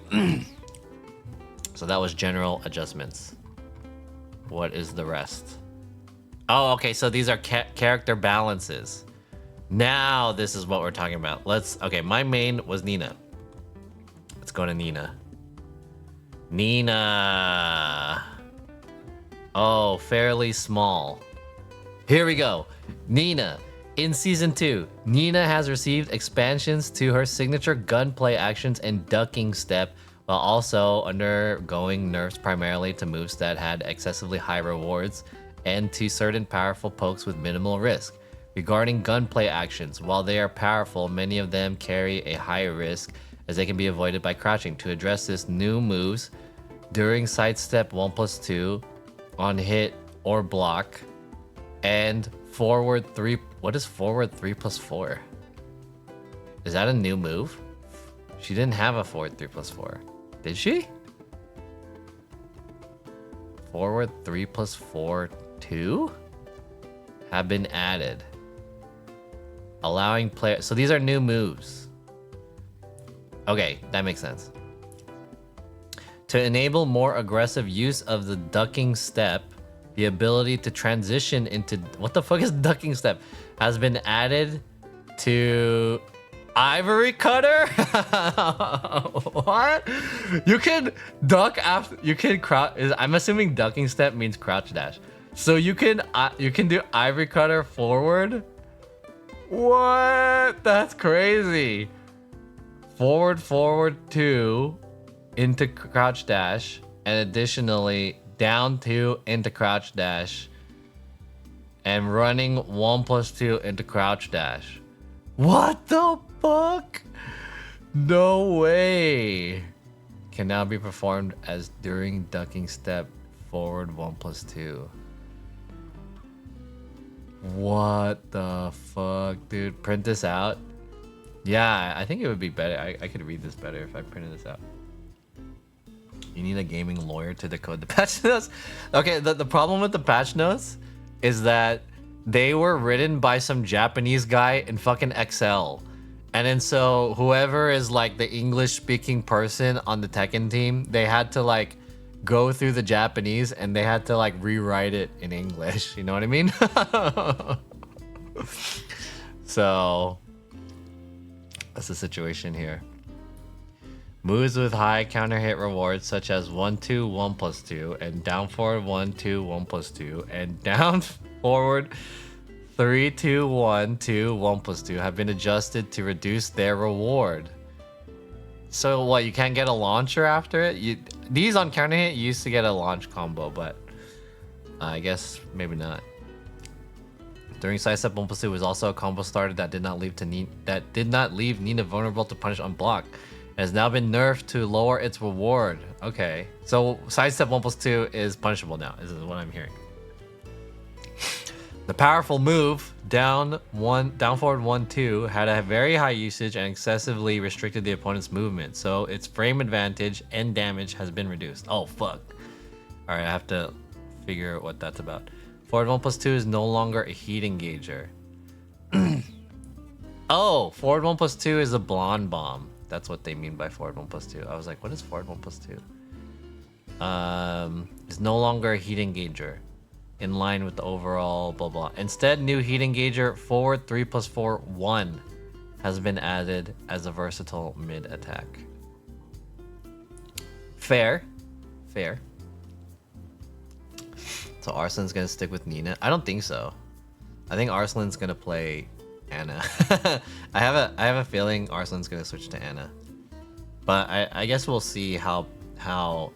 A: So that was general adjustments. What is the rest? Oh, okay, so these are character balances. Now this is what we're talking about. Okay, my main was Nina. Let's go to Nina. Nina. Oh, fairly small. Here we go. Nina. In Season 2, Nina has received expansions to her signature gunplay actions and ducking step, while also undergoing nerfs primarily to moves that had excessively high rewards and to certain powerful pokes with minimal risk. Regarding gunplay actions, while they are powerful, many of them carry a higher risk as they can be avoided by crouching. To address this, new moves during sidestep 1+2 on hit or block and forward 3. What is forward 3+4? Is that a new move? She didn't have a forward 3+4. Did she? Forward 3+4 2 have been added. Allowing players. So these are new moves. Okay, that makes sense. To enable more aggressive use of the ducking step, the ability to transition into... What the fuck is ducking step? Has been added to Ivory Cutter? What? You can duck after... You can crouch... I'm assuming ducking step means crouch dash. So you can do Ivory Cutter forward? What? That's crazy. Forward 2 into crouch dash, and additionally down 2 into crouch dash, and running 1+2 into crouch dash. What the fuck? No way. Can now be performed as during ducking step forward 1+2. What the fuck, dude? Print this out? Yeah, I think it would be better. I could read this better if I printed this out. You need a gaming lawyer to decode the patch notes. Okay, the problem with the patch notes is that they were written by some Japanese guy in fucking Excel. And then so whoever is like the English speaking person on the Tekken team, they had to like go through the Japanese and they had to like rewrite it in English. You know what I mean? So that's the situation here. Moves with high counter hit rewards such as 1-2 1+2 and down forward 1-2 1+2 and down forward 3-2 1-2 1+2 have been adjusted to reduce their reward. So what, you can't get a launcher after it? These on counter hit used to get a launch combo, but I guess maybe not. During sidestep 1+2 was also a combo starter that did not leave Nina vulnerable to punish on block. It has now been nerfed to lower its reward. Okay, so sidestep 1+2 is punishable now. This is what I'm hearing. The powerful move
B: down forward 1-2 had a very high usage and excessively restricted the opponent's movement, so its frame advantage and damage has been reduced. Oh fuck. Alright, I have to figure out what that's about. Forward 1+2 is no longer a heat engager. Oh, forward 1+2 is a blonde bomb. That's what they mean by forward 1+2. I was like, what is forward 1+2? It's no longer a heat engager. In line with the overall blah blah. Instead, new heat engager forward 3+4 1 has been added as a versatile mid attack. Fair. So Arslan's gonna stick with Nina? I don't think so. I think Arslan's gonna play Anna. I have a feeling Arslan's gonna switch to Anna. But I guess we'll see how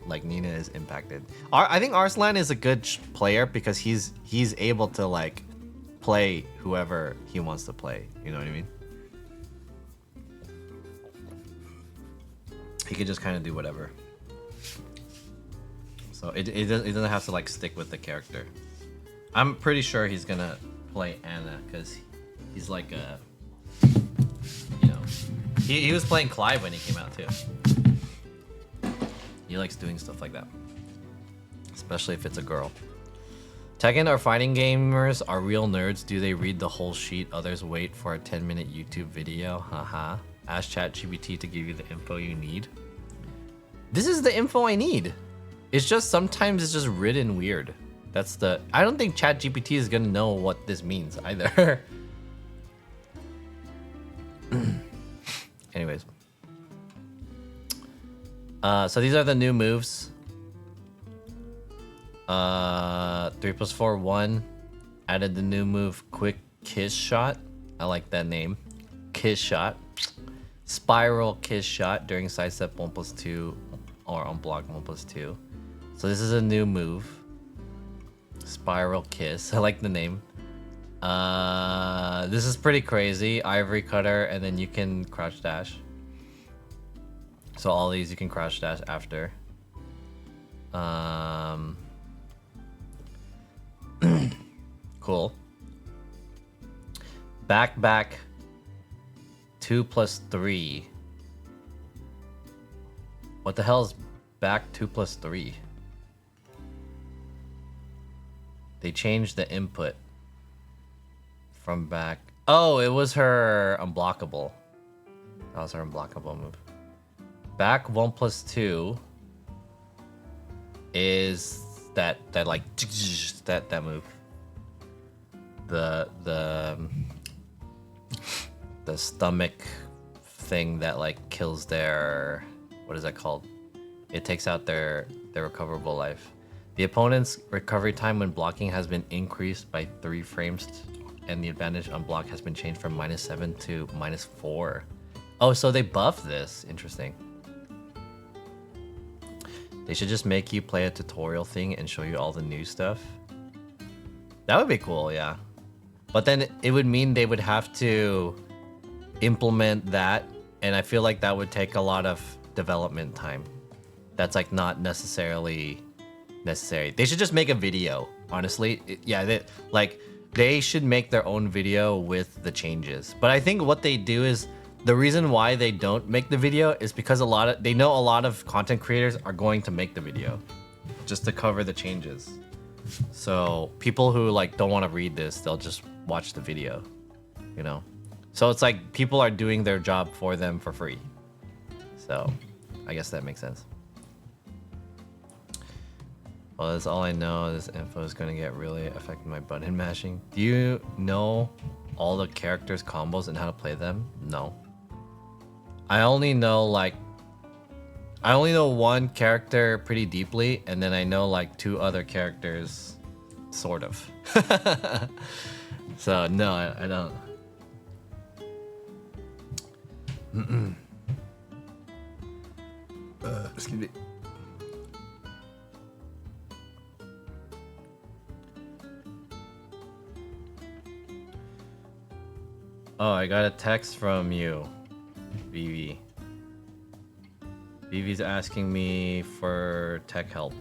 B: like Nina is impacted. I think Arslan is a good player because he's able to like play whoever he wants to play. You know what I mean? He could just kind of do whatever. So it doesn't have to like stick with the character. I'm pretty sure he's gonna play Anna because he's like a, you know, he was playing Clive when he came out too. He likes doing stuff like that, especially if it's a girl. Tekken or fighting gamers are real nerds. Do they read the whole sheet? Others wait for a 10-minute YouTube video. Haha. Ask ChatGPT to give you the info you need. This is the info I need. It's just sometimes it's just written weird. That's the. I don't think ChatGPT is gonna know what this means either. Anyways. So these are the new moves. 3+4 1 added the new move Quick Kiss Shot. I like that name. Kiss Shot. Spiral Kiss Shot during sidestep 1+2 or on block 1+2. So this is a new move. Spiral Kiss. I like the name. This is pretty crazy. Ivory Cutter, and then you can crouch dash. So all these you can crouch dash after. Cool. Back 2+3. What the hell is back 2+3? They changed the input from back. Oh, it was her unblockable. That was her unblockable move. Back 1+2 is that like that move. The stomach thing that like kills their, what is that called? It takes out their recoverable life. The opponent's recovery time when blocking has been increased by 3 frames, and the advantage on block has been changed from -7 to -4. Oh, so they buffed this. Interesting. They should just make you play a tutorial thing and show you all the new stuff. That would be cool, yeah. But then it would mean they would have to implement that, and I feel like that would take a lot of development time. That's like not necessarily necessary. They should just make a video, honestly. They should make their own video with the changes. But I think what they do is, the reason why they don't make the video is because they know a lot of content creators are going to make the video just to cover the changes. So people who like don't want to read this, they'll just watch the video, you know? So it's like people are doing their job for them for free. So I guess that makes sense. Well, that's all I know. This info is going to get really affecting my button mashing. Do you know all the characters' combos and how to play them? No. I only know one character pretty deeply, and then I know like 2 other characters, sort of. So no, I don't. Excuse me. Oh, I got a text from you, Vivi. Vivi's asking me for tech help.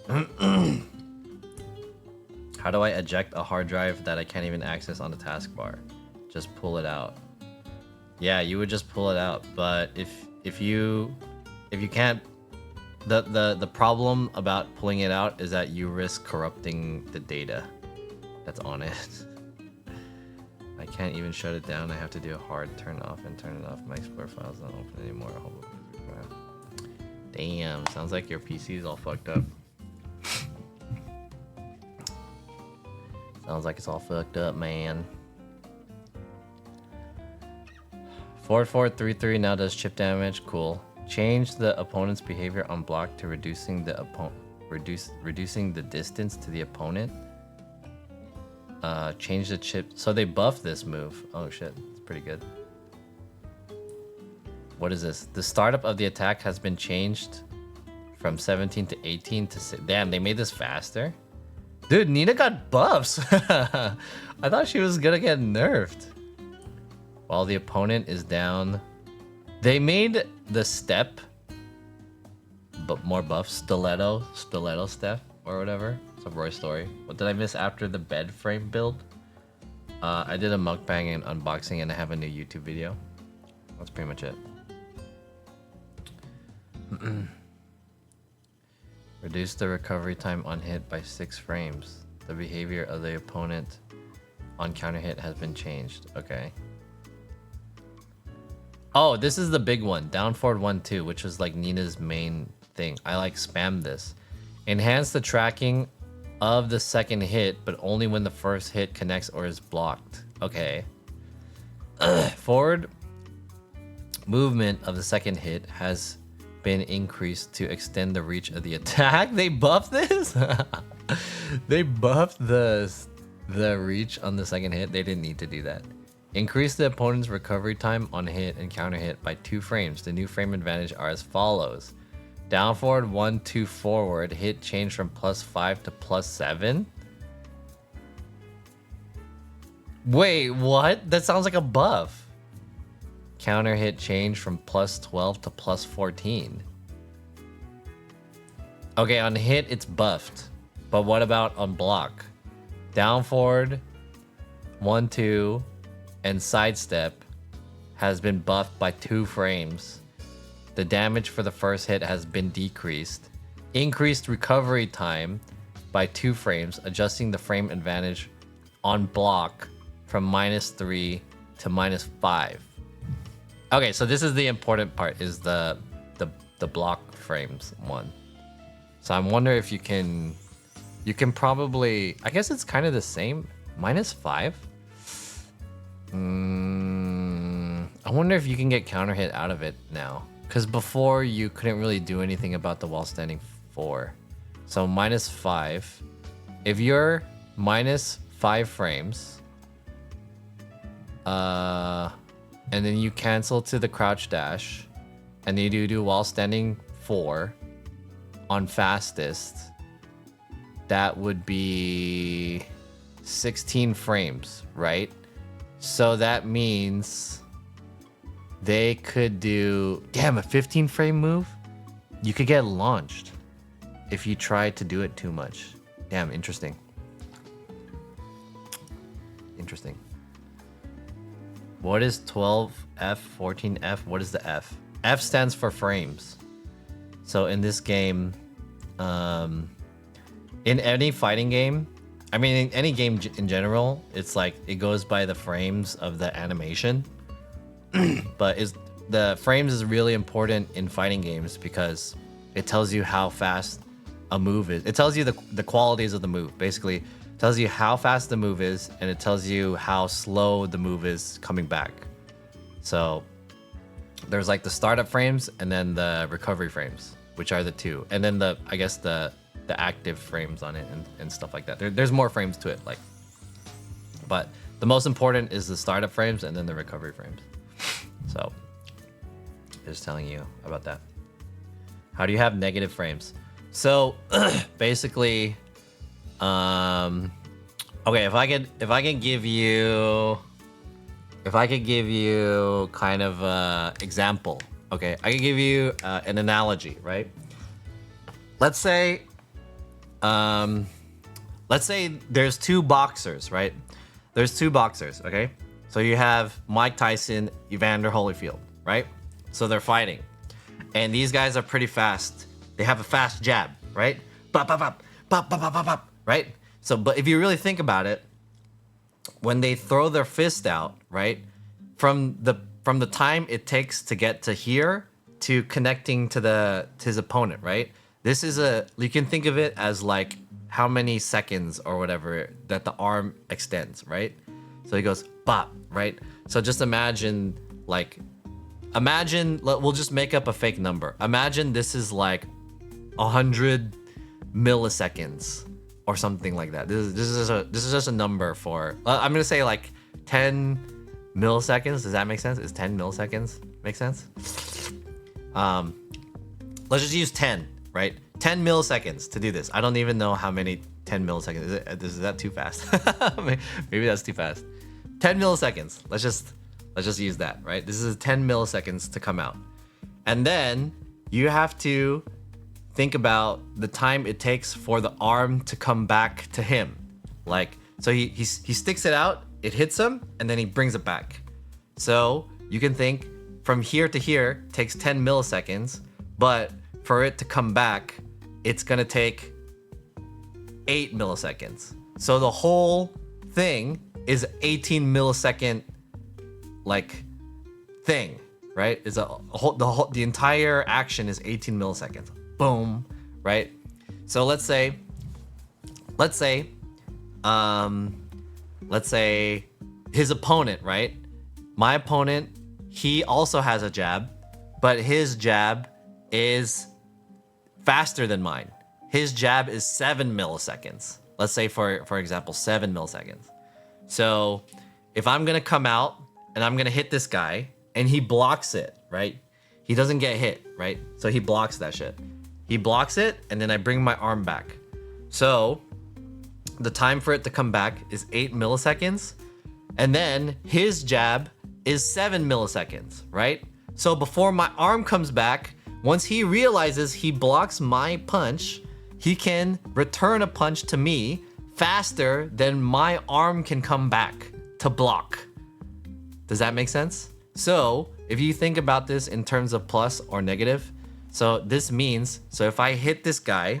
B: How do I eject a hard drive that I can't even access on the taskbar? Just pull it out. Yeah, you would just pull it out. But if you can't, the problem about pulling it out is that you risk corrupting the data that's on it. I can't even shut it down. I have to do a hard turn off and turn it off. My Explorer files don't open anymore. Damn, sounds like your PC is all fucked up. Sounds like it's all fucked up, man. 4433 now does chip damage. Cool. Change the opponent's behavior on block to reducing the reducing the distance to the opponent. Change the chip. So they buffed this move. Oh shit, it's pretty good. What is this? The startup of the attack has been changed from 17 to 18 to 6. Damn, they made this faster. Dude, Nina got buffs. I thought she was gonna get nerfed. While the opponent is down, they made the step, but more buffs. Stiletto step or whatever. Some Roy story. What did I miss after the bed frame build? I did a mukbang and unboxing, and I have a new YouTube video. That's pretty much it. Reduce the recovery time on hit by 6 frames. The behavior of the opponent on counter hit has been changed. Okay. Oh, this is the big one. Down forward 1-2, which was like Nina's main thing. I like spammed this. Enhance the tracking of the second hit, but only when the first hit connects or is blocked. Okay. Forward movement of the second hit has been increased to extend the reach of the attack. They buffed this? They buffed the reach on the second hit. They didn't need to do that. Increase the opponent's recovery time on hit and counter hit by 2 frames. The new frame advantage are as follows. Down forward 1-2 forward. Hit change from +5 to +7. Wait, what? That sounds like a buff. Counter hit change from +12 to +14. Okay, on hit it's buffed. But what about on block? Down forward 1-2 and sidestep has been buffed by 2 frames. The damage for the first hit has been decreased. Increased recovery time by 2 frames, adjusting the frame advantage on block from -3 to -5. Okay, so this is the important part, is the block frames one. So I'm wondering if you can probably, I guess it's kind of the same. -5? I wonder if you can get counter hit out of it now. Because before you couldn't really do anything about the while standing 4. So -5. If you're -5 frames, and then you cancel to the crouch dash, and then you do while standing 4 on fastest, that would be 16 frames, right? So that means they could do, damn, a 15 frame move? You could get launched if you try to do it too much. Damn, interesting. Interesting. What is 12F, 14F? What is the F? F stands for frames. So in this game, in any fighting game, I mean, in any game in general, it's like it goes by the frames of the animation. But the frames is really important in fighting games because it tells you how fast a move is. It tells you the qualities of the move. Basically, it tells you how fast the move is, and it tells you how slow the move is coming back. So there's like the startup frames and then the recovery frames, which are the 2. And then I guess the active frames on it and stuff like that. There's more frames to it, like, but the most important is the startup frames and then the recovery frames. So just telling you about that. How do you have negative frames? So basically, okay, if I could give you kind of a example, okay, I could give you an analogy, right? Let's say let's say there's two boxers, right? There's two boxers, okay? So you have Mike Tyson, Evander Holyfield, right? So they're fighting. And these guys are pretty fast. They have a fast jab, right? Bop, bop, bop, bop, bop, bop, bop, bop, right? So, but if you really think about it, when they throw their fist out, right? From the time it takes to get to here to connecting to his opponent, right? This is you can think of it as like how many seconds or whatever that the arm extends, right? So he goes bop, right? So just imagine we'll just make up a fake number. Imagine this is like 100 milliseconds or something like that. This is just a number for. I'm gonna say like 10 milliseconds. Does that make sense? Is 10 milliseconds make sense? Let's just use 10, right? 10 milliseconds to do this. I don't even know how many 10 milliseconds. Is that too fast? Maybe that's too fast. 10 milliseconds. Let's just use that, right? This is 10 milliseconds to come out. And then you have to think about the time it takes for the arm to come back to him. Like, so he sticks it out, it hits him, and then he brings it back. So you can think from here to here takes 10 milliseconds, but for it to come back, it's gonna take 8 milliseconds. So the whole thing is 18 millisecond like thing, right? Is the entire action is 18 milliseconds. Boom, right? So let's say his opponent, right? My opponent, he also has a jab, but his jab is faster than mine. His jab is 7 milliseconds. Let's say for example, 7 milliseconds. So if I'm gonna come out and I'm gonna hit this guy and he blocks it, right? He doesn't get hit, right? So he blocks that shit. He blocks it and then I bring my arm back. So the time for it to come back is 8 milliseconds. And then his jab is 7 milliseconds, right? So before my arm comes back, once he realizes he blocks my punch, he can return a punch to me faster than my arm can come back to block. Does that make sense? So if you think about this in terms of plus or negative, so this means, so if I hit this guy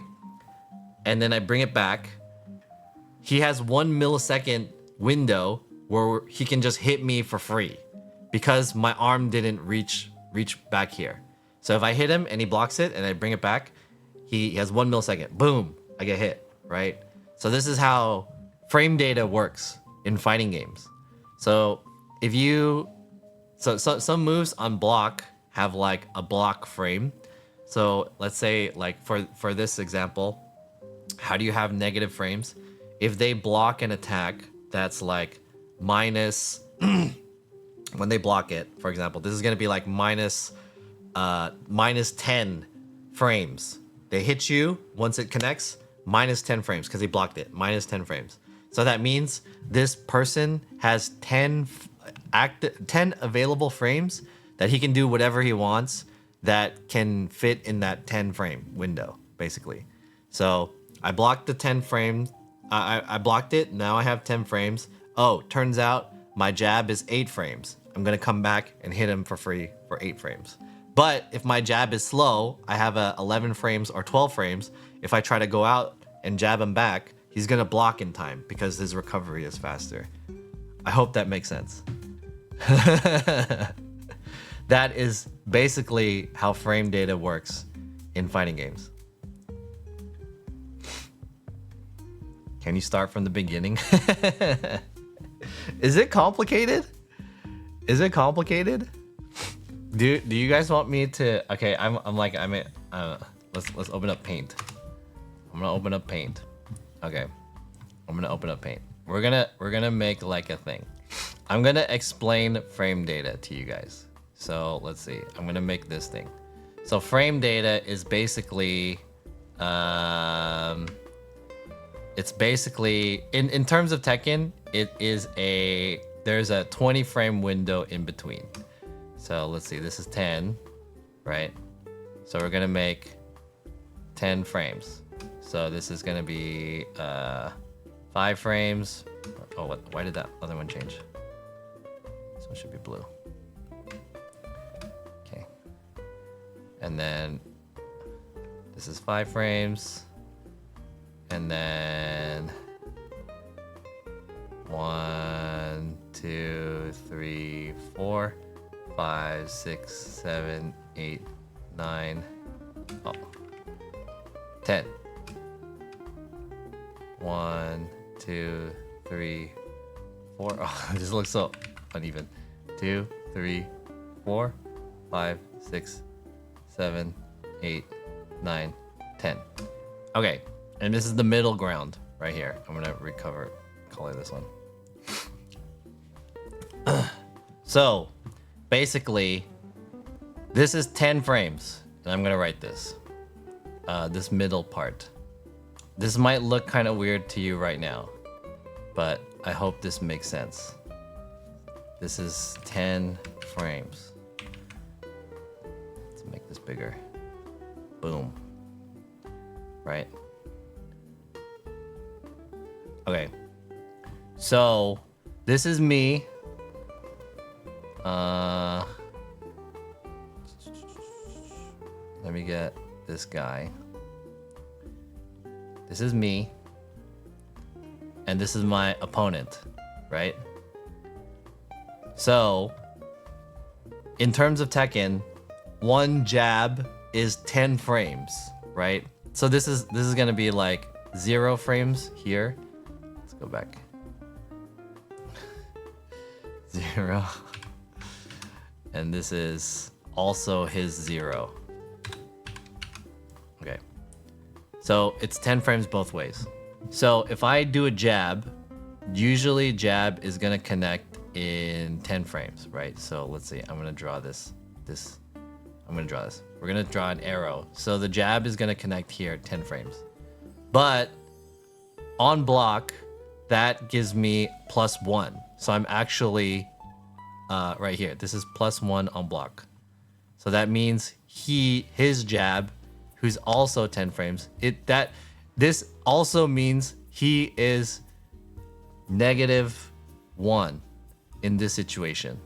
B: and then I bring it back, he has 1 millisecond window where he can just hit me for free because my arm didn't reach back here. So if I hit him and he blocks it and I bring it back, he has 1 millisecond. Boom, I get hit, right? So this is how frame data works in fighting games. So if you, so some moves on block have like a block frame. So let's say like for this example, how do you have negative frames? If they block an attack that's like minus, when they block it, for example, this is gonna be like minus 10 frames. They hit you, once it connects, minus 10 frames because he blocked it, minus 10 frames. So that means this person has 10 available frames that he can do whatever he wants that can fit in that 10 frame window, basically. So I blocked the 10 frames. I blocked it. Now I have 10 frames. Oh, turns out my jab is 8 frames. I'm going to come back and hit him for free for 8 frames. But if my jab is slow, I have 11 frames or 12 frames. If I try to go out and jab him back, he's going to block in time because his recovery is faster. I hope that makes sense. That is basically how frame data works in fighting games. Can you start from the beginning? Is it complicated? Is it complicated? Do you guys want me to? Okay, let's open up Paint. I'm gonna open up Paint. Okay, I'm gonna open up Paint. We're gonna make like a thing. I'm gonna explain frame data to you guys. So let's see. I'm gonna make this thing. So frame data is basically, it's basically in terms of Tekken, there's a 20 frame window in between. So let's see. This is 10, right? So we're gonna make 10 frames. So this is gonna be 5 frames. Oh, what? Why did that other one change? This one should be blue. Okay. And then this is 5 frames. And then 1, 2, 3, 4, 5, 6, 7, 8, 9, 10. 1, 2, 3, 4. Oh, this looks so uneven. 2, 3, 4, 5, 6, 7, 8, 9, 10. Okay, and this is the middle ground right here. I'm gonna color this one. So, basically, this is 10 frames, and I'm gonna write this. This middle part. This might look kind of weird to you right now, but I hope this makes sense. This is 10 frames. Let's make this bigger. Boom. Right? Okay. So, this is me. Let me get this guy. This is me. And this is my opponent, right? So, in terms of Tekken, one jab is 10 frames, right? So this is gonna be like 0 frames here. Let's go back. 0. And this is also his 0. Okay. So it's 10 frames both ways. So if I do a jab, usually jab is gonna connect in 10 frames, right? So let's see, I'm gonna draw this. We're gonna draw an arrow. So the jab is gonna connect here at 10 frames. But on block, that gives me +1. So I'm actually right here. This is +1 on block. So that means his jab, who's also 10 frames, this also means he is -1 in this situation.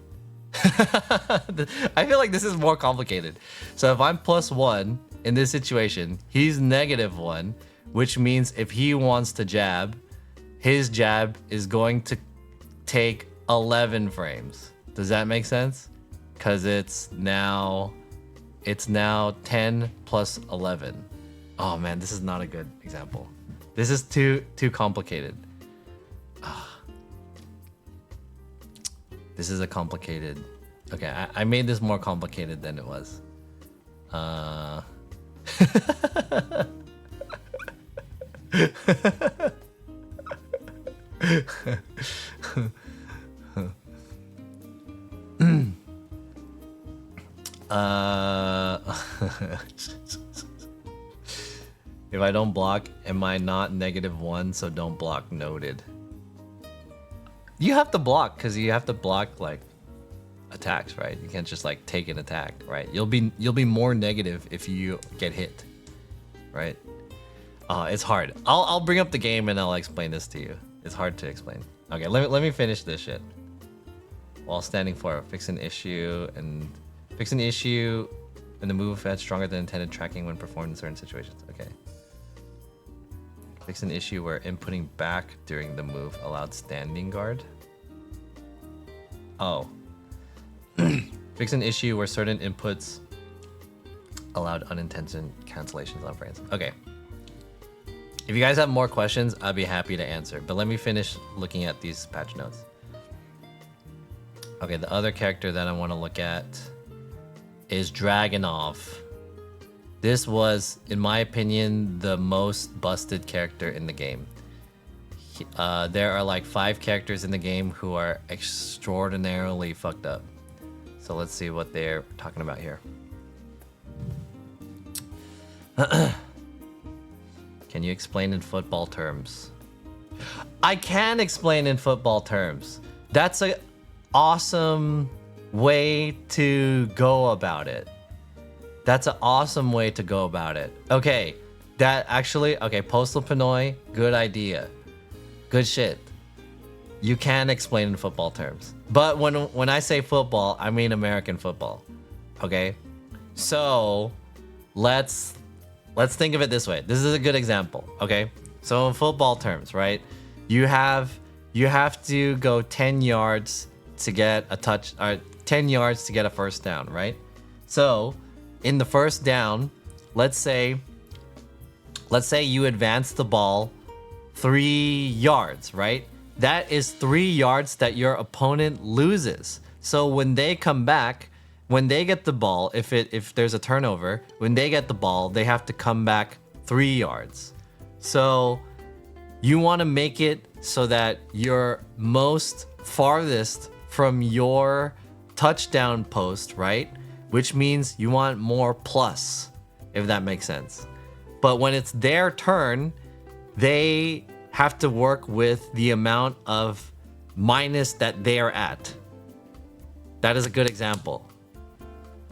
B: I feel like this is more complicated. So if I'm +1 in this situation, he's -1, which means if he wants to jab, his jab is going to take 11 frames. Does that make sense? Because it's now 10 plus 11. Oh man, this is not a good example. This is too complicated. This is a complicated. Okay, I made this more complicated than it was. If I don't block, am I not -1? So don't block, noted. You have to block because you have to block like attacks, right? You can't just like take an attack, right? You'll be more negative if you get hit, right? It's hard. I'll bring up the game and I'll explain this to you. It's hard to explain. Okay, let me finish this shit. While standing for fix an issue and the move had stronger than intended tracking when performed in certain situations. Okay. Fix an issue where inputting back during the move allowed standing guard. Oh. Fix an issue where certain inputs allowed unintended cancellations on frames. Okay. If you guys have more questions, I'd be happy to answer. But let me finish looking at these patch notes. Okay, the other character that I want to look at is Dragunov. This was, in my opinion, the most busted character in the game. There are like 5 characters in the game who are extraordinarily fucked up. So let's see what they're talking about here. Can you explain in football terms? I can explain in football terms. That's an awesome way to go about it. That's an awesome way to go about it. Okay, That actually, okay, Postal Pinoy, good idea. Good shit. You can explain in football terms. But when I say football, I mean American football. Okay? So, let's think of it this way. This is a good example, okay? So in football terms, right? You have to go 10 yards to get a touch, or 10 yards to get a first down, right? So, in the first down, let's say you advance the ball 3 yards, right? That is 3 yards that your opponent loses. So when they come back, when they get the ball, if there's a turnover, when they get the ball, they have to come back 3 yards. So you want to make it so that you're most farthest from your touchdown post, right? Which means you want more plus, if that makes sense. But when it's their turn, they have to work with the amount of minus that they are at. That is a good example.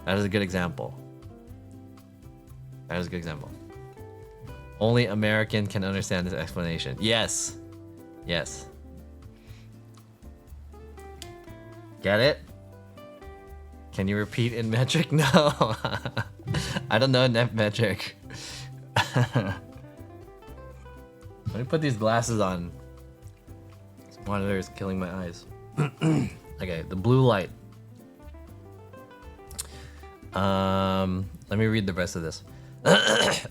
B: That is a good example. That is a good example. Only American can understand this explanation. Yes. Yes. Get it? Can you repeat in metric? No. I don't know net metric. Let me put these glasses on. This monitor is killing my eyes. Okay, the blue light. Let me read the rest of this.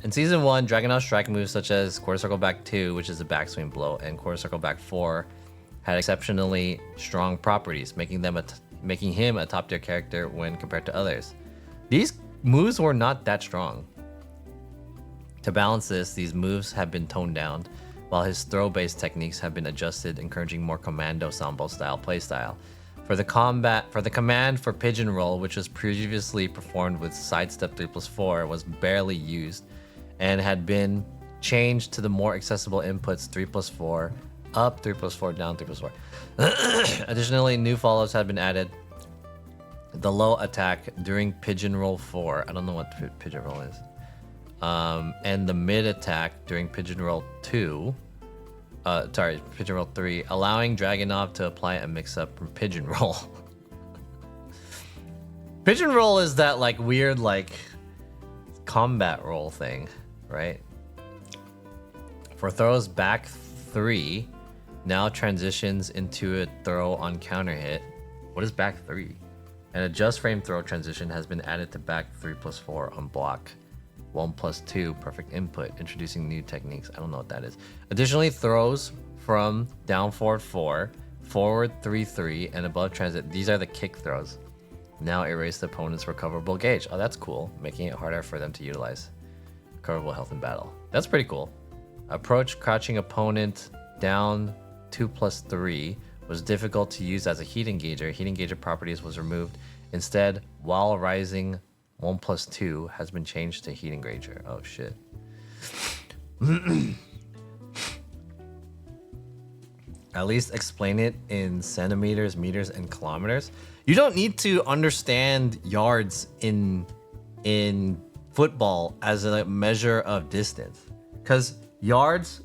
B: In Season 1, Dragunov's strike moves such as Quarter Circle Back 2, which is a backswing blow, and Quarter Circle Back 4 had exceptionally strong properties, making him a top-tier character when compared to others. These moves were not that strong. To balance this, these moves have been toned down, while his throw-based techniques have been adjusted, encouraging more commando sambo-style playstyle. For the command for pigeon roll, which was previously performed with sidestep 3+4, was barely used, and had been changed to the more accessible inputs 3+4, up 3+4, down 3+4. Additionally, new follows had been added. The low attack during pigeon roll 4. I don't know what pigeon roll is. And the mid attack during pigeon roll 2. Pigeon roll 3, allowing Dragunov to apply a mix-up from pigeon roll. Pigeon roll is that like weird like combat roll thing, right? For throws back 3, now transitions into a throw on counter hit. What is back 3? An adjust frame throw transition has been added to back 3+4 on block 1+2 perfect input, introducing new techniques. I don't know what that is. Additionally, throws from down forward 4, forward 3-3, and above transit. These are the kick throws. Now erase the opponent's recoverable gauge. Oh, that's cool, making it harder for them to utilize recoverable health in battle. That's pretty cool. Approach crouching opponent down 2+3 was difficult to use as a heat engager. Heat engager properties was removed. Instead, while rising 1+2 has been changed to heat engager. Oh shit. At least explain it in centimeters, meters, and kilometers. You don't need to understand yards in football as a measure of distance, because yards,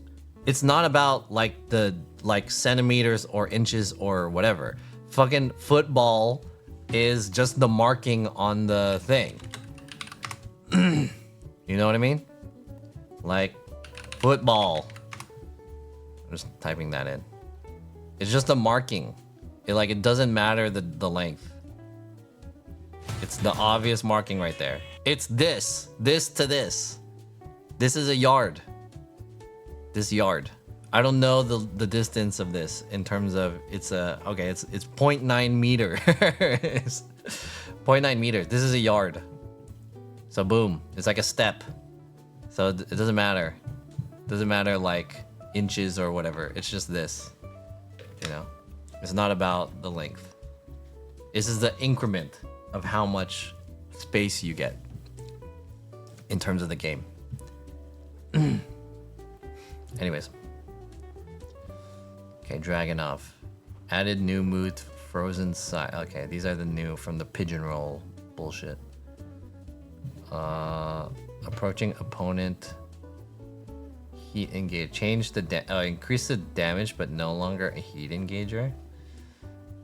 B: it's not about like centimeters or inches or whatever. Fucking football is just the marking on the thing. You know what I mean? Like football. I'm just typing that in. It's just a marking. It doesn't matter the length. It's the obvious marking right there. It's this to this. This is a yard. This yard. I don't know the distance of this in terms of it's 0.9 meter. It's 0.9 meters. This is a yard. So boom, it's like a step. So it doesn't matter. It doesn't matter like inches or whatever. It's just this. You know, it's not about the length. This is the increment of how much space you get in terms of the game. Anyways. Okay, Dragunov. Added new move, frozen side. Okay, these are the new from the pigeon roll bullshit. Approaching opponent Heat engage. Change the increase the damage, but no longer a heat engager.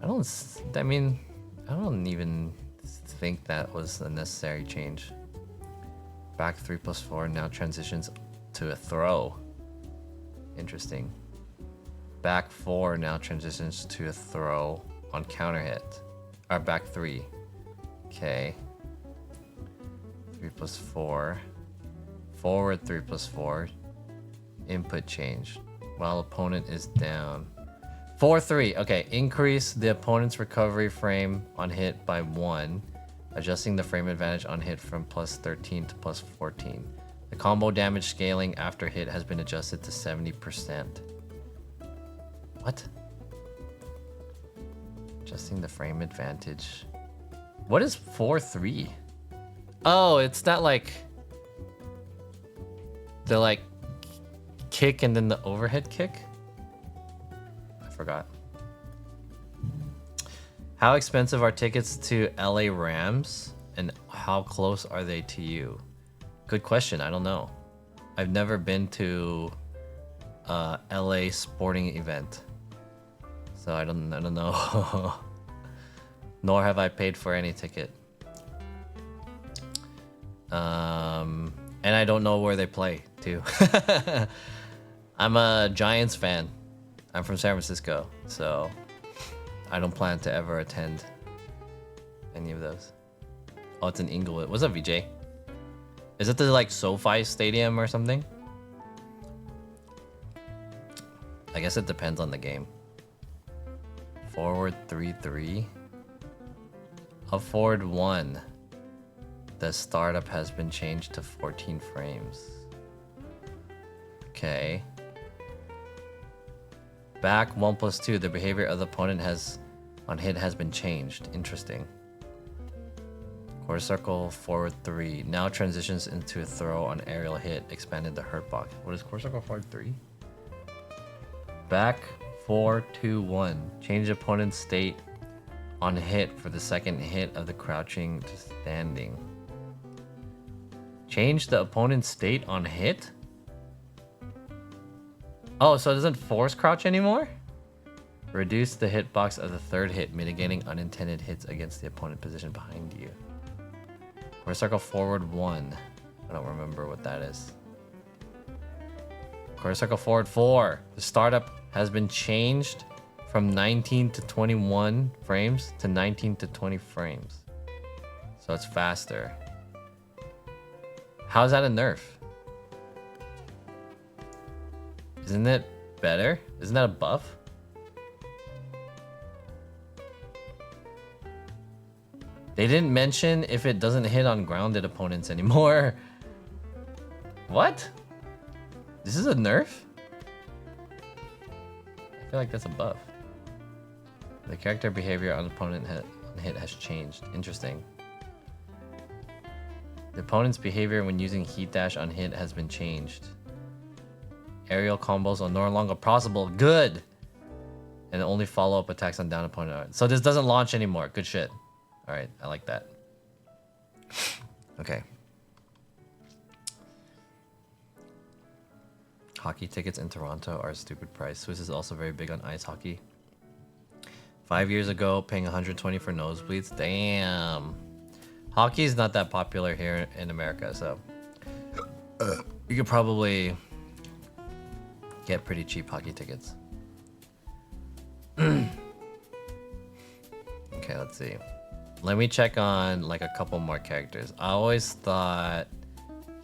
B: I don't even think that was a necessary change. Back 3+4 now transitions to a throw. Interesting. Back 4 now transitions to a throw on counter hit. Or back 3. Okay. 3+4. Forward 3+4. Input change. While opponent is down. 4-3. Okay. Increase the opponent's recovery frame on hit by 1. Adjusting the frame advantage on hit from +13 to +14. The combo damage scaling after hit has been adjusted to 70%. What? Adjusting the frame advantage. What is 4-3? Oh, it's not like the like kick and then the overhead kick? I forgot. How expensive are tickets to LA Rams and how close are they to you? Good question. I don't know. I've never been to a LA sporting event. So I don't know. Nor have I paid for any ticket. And I don't know where they play too. I'm a Giants fan. I'm from San Francisco, so I don't plan to ever attend any of those. Oh, it's in Inglewood. What's up, VJ? Is it the like SoFi Stadium or something? I guess it depends on the game. Forward 3-3. Up forward 1. The startup has been changed to 14 frames. Okay. Back 1+2. The behavior of the opponent on hit has been changed. Interesting. Quarter circle forward 3. Now transitions into a throw on aerial hit. Expanded the hurt box. What is quarter circle forward 3? Back 4-2-1. Change opponent's state on hit for the second hit of the crouching to standing. Change the opponent's state on hit? Oh, so it doesn't force crouch anymore? Reduce the hitbox of the third hit, mitigating unintended hits against the opponent position behind you. Quarter circle forward 1. I don't remember what that is. Quarter circle forward 4. The startup has been changed from 19 to 21 frames to 19 to 20 frames. So it's faster. How's that a nerf? Isn't it better? Isn't that a buff? They didn't mention if it doesn't hit on grounded opponents anymore. What? This is a nerf? I feel like that's a buff. The character behavior on opponent hit has changed. Interesting. The opponent's behavior when using heat dash on hit has been changed. Aerial combos are no longer possible. Good! And only follow-up attacks on down opponent. So this doesn't launch anymore. Good shit. Alright, I like that. Okay. Hockey tickets in Toronto are a stupid price. Swiss is also very big on ice hockey. 5 years ago, paying 120 for nosebleeds. Damn. Hockey is not that popular here in America, so you could probably get pretty cheap hockey tickets. Okay, let's see. Let me check on like a couple more characters. I always thought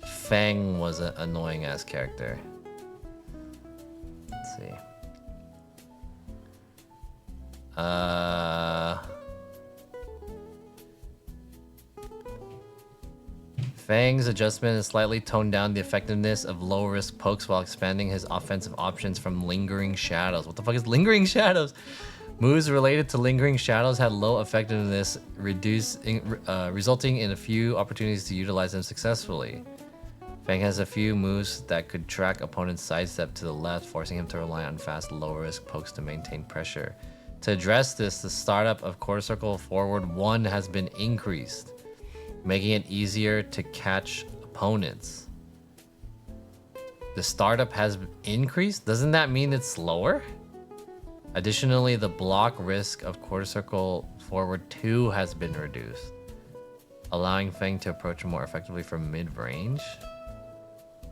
B: Fang was an annoying ass character. Let's see. Fang's adjustment has slightly toned down the effectiveness of low-risk pokes while expanding his offensive options from Lingering Shadows. What the fuck is Lingering Shadows? Moves related to Lingering Shadows had low effectiveness, resulting in a few opportunities to utilize them successfully. Fang has a few moves that could track opponent's sidestep to the left, forcing him to rely on fast, low-risk pokes to maintain pressure. To address this, the startup of quarter circle forward 1 has been increased, making it easier to catch opponents. The startup has increased? Doesn't that mean it's slower? Additionally, the block risk of quarter circle forward 2 has been reduced, allowing Feng to approach more effectively from mid-range.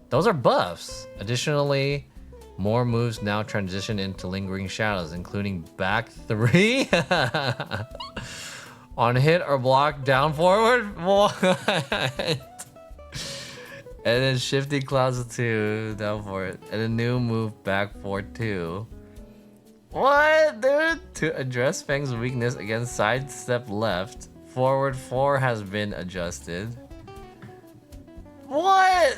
B: Those are buffs. Additionally, more moves now transition into lingering shadows, including back 3 on hit or block down forward. What? And then shifting clouds 2 down forward, and a new move back 4-2. What, dude? To address Feng's weakness against sidestep left, forward 4 has been adjusted. What?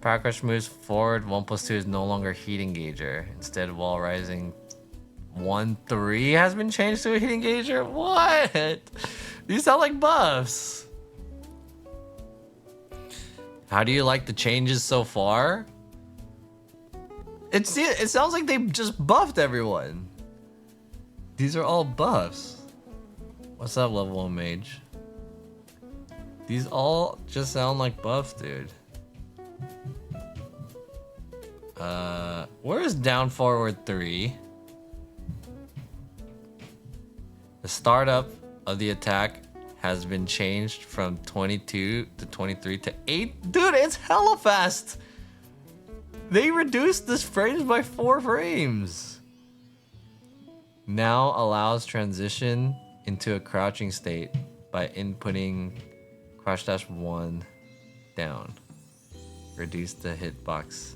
B: Power Crush moves forward 1+2 is no longer heat engager. Instead, wall rising 1-3 has been changed to a heat engager. What? These sound like buffs. How do you like the changes so far? It sounds like they just buffed everyone. These are all buffs. What's up, level 1 mage? These all just sound like buffs, dude. Where is down forward 3? The startup of the attack has been changed from 22 to 23 to 8. Dude, it's hella fast. They reduced this frames by 4 frames. Now allows transition into a crouching state by inputting crouch dash 1 down. Reduce the hitbox.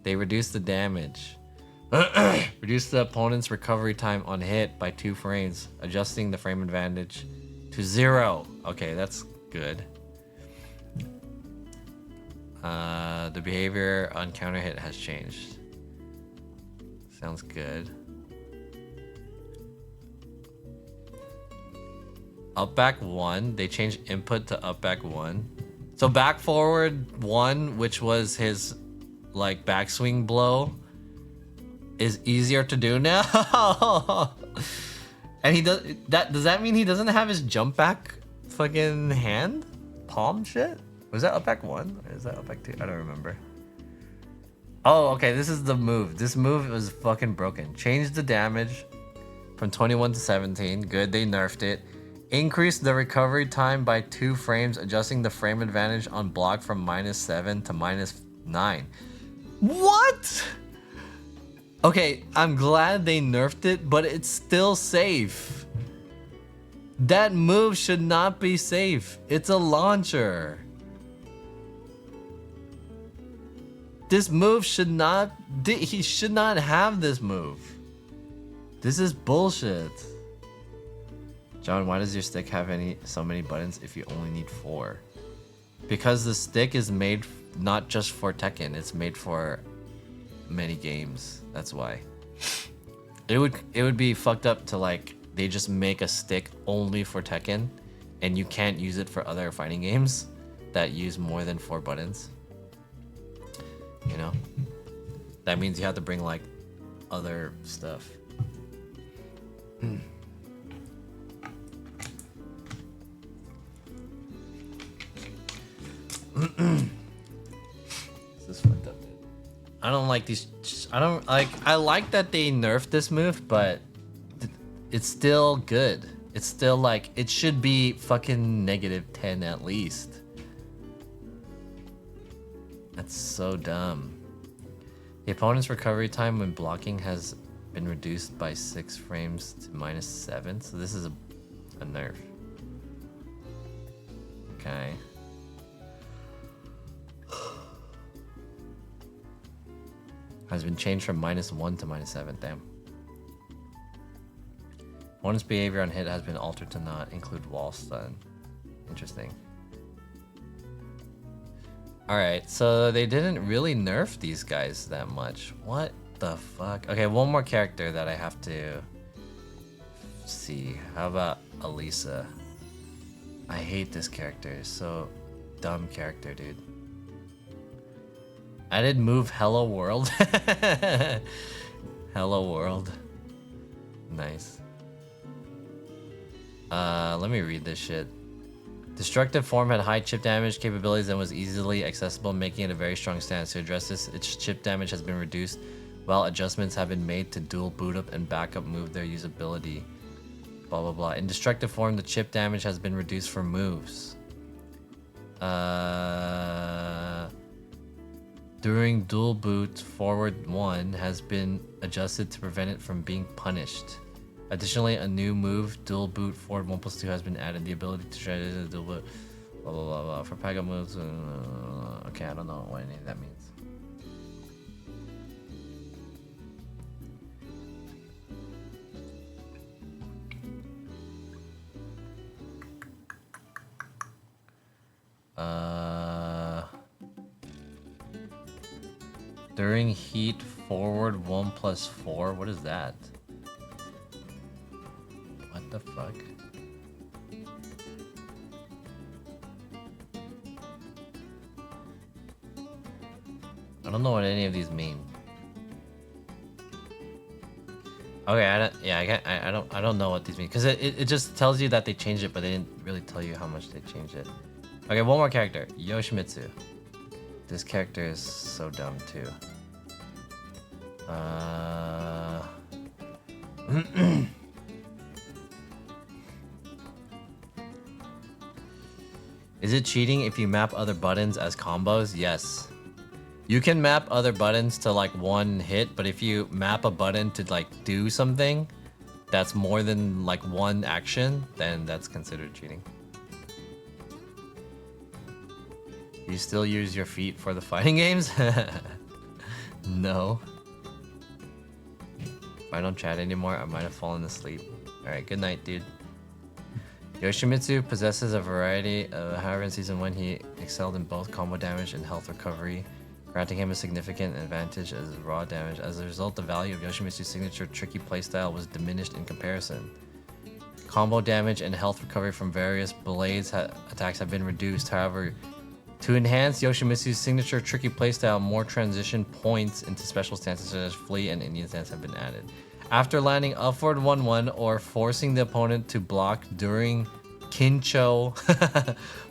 B: They reduce the damage. Reduce the opponent's recovery time on hit by 2 frames, adjusting the frame advantage to 0. Okay, that's good. The behavior on counter hit has changed. Sounds good. Up back 1, they changed input to up back 1. So back forward 1, which was his like backswing blow, is easier to do now. And he does that. Does that mean he doesn't have his jump back fucking hand palm shit? Was that up back 1 or is that up back 2? I don't remember. Oh, okay. This is the move. This move was fucking broken. Changed the damage from 21 to 17. Good, they nerfed it. Increased the recovery time by 2 frames, adjusting the frame advantage on block from -7 to -9. What? Okay, I'm glad they nerfed it, but it's still safe. That move should not be safe. It's a launcher. This move should not... He should not have this move. This is bullshit. John, why does your stick have so many buttons if you only need 4? Because the stick is made not just for Tekken, it's made for many games. That's why. It would be fucked up to like they just make a stick only for Tekken and you can't use it for other fighting games that use more than 4 buttons. You know? That means you have to bring like other stuff. This is fucked up, dude. I don't like these. I like that they nerfed this move, but it's still good. It's still like it should be fucking -10 at least. That's so dumb. The opponent's recovery time when blocking has been reduced by 6 frames to -7, so this is a nerf. Okay. Has been changed from -1 to -7, damn. Opponent's behavior on hit has been altered to not include wall stun. Interesting. Alright, so they didn't really nerf these guys that much. What the fuck? Okay, one more character that I have to see. How about Elisa? I hate this character. It's so dumb character, dude. I did move Hello World. Hello World. Nice. Let me read this shit. Destructive form had high chip damage capabilities and was easily accessible, making it a very strong stance. To address this, its chip damage has been reduced, while adjustments have been made to dual boot up and backup move their usability. Blah blah blah. In destructive form, the chip damage has been reduced for moves. During dual boot, forward 1 has been adjusted to prevent it from being punished. Additionally, a new move, dual boot forward 1+2, has been added. The ability to try to dual boot, blah blah blah blah. For backup moves, okay, I don't know what any of that means. During heat, forward 1+4. What is that? What the fuck? I don't know what any of these mean. Okay, I don't know what these mean because it just tells you that they changed it, but they didn't really tell you how much they changed it. Okay, one more character, Yoshimitsu. This character is so dumb too. Is it cheating if you map other buttons as combos? Yes. You can map other buttons to like one hit, but if you map a button to like do something that's more than like one action, then that's considered cheating. You still use your feet for the fighting games? No. If I don't chat anymore, I might have fallen asleep. Alright, good night, dude. Yoshimitsu possesses a variety of, however in Season 1 he excelled in both combo damage and health recovery, granting him a significant advantage as raw damage. As a result, the value of Yoshimitsu's signature tricky playstyle was diminished in comparison. Combo damage and health recovery from various blades attacks have been reduced, however, to enhance Yoshimitsu's signature tricky playstyle, more transition points into special stances such as Flea and Indian stance have been added. After landing upward 1-1 or forcing the opponent to block during Kincho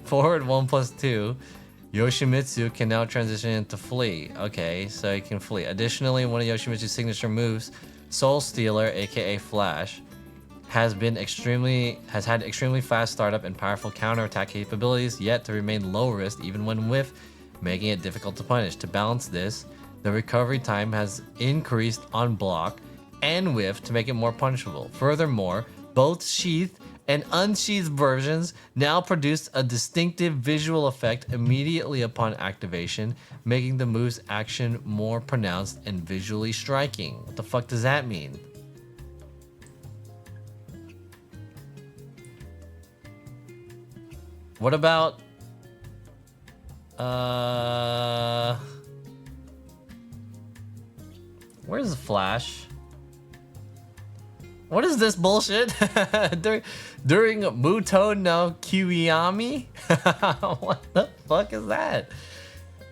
B: forward 1+2, Yoshimitsu can now transition into Flee. Okay, so he can flee. Additionally, one of Yoshimitsu's signature moves, Soul Stealer, aka Flash, has had extremely fast startup and powerful counterattack capabilities, yet to remain low risk even when whiff, making it difficult to punish. To balance this, the recovery time has increased on block and whiff to make it more punishable. Furthermore, both sheath and unsheathed versions now produce a distinctive visual effect immediately upon activation, making the move's action more pronounced and visually striking. What the fuck does that mean? What about where's Flash? What is this bullshit? during Muto no Kiwami? What the fuck is that?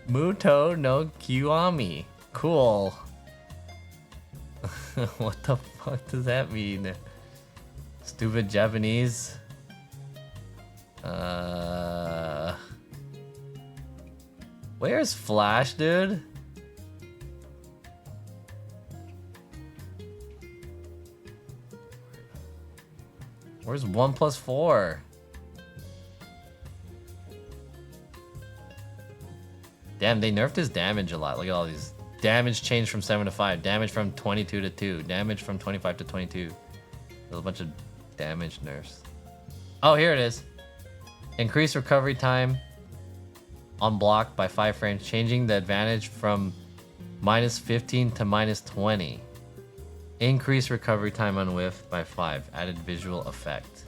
B: Muto no Kiwami. Cool. What the fuck does that mean? Stupid Japanese. Where's Flash, dude? Where's 1+4? Damn, they nerfed his damage a lot. Look at all these. Damage changed from 7 to 5. Damage from 22 to 2. Damage from 25 to 22. There's a bunch of damage nerfs. Oh, here it is. Increase recovery time on block by 5 frames, changing the advantage from -15 to -20. Increase recovery time on whiff by 5. Added visual effect.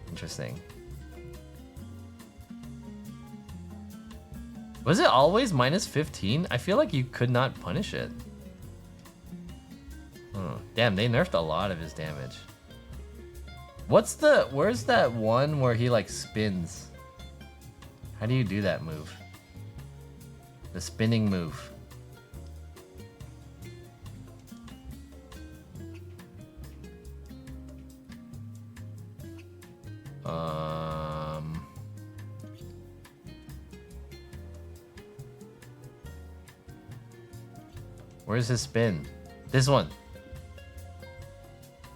B: Interesting. Was it always -15? I feel like you could not punish it. Damn, they nerfed a lot of his damage. Where's that one where he like spins? How do you do that move? The spinning move. Where's his spin? This one.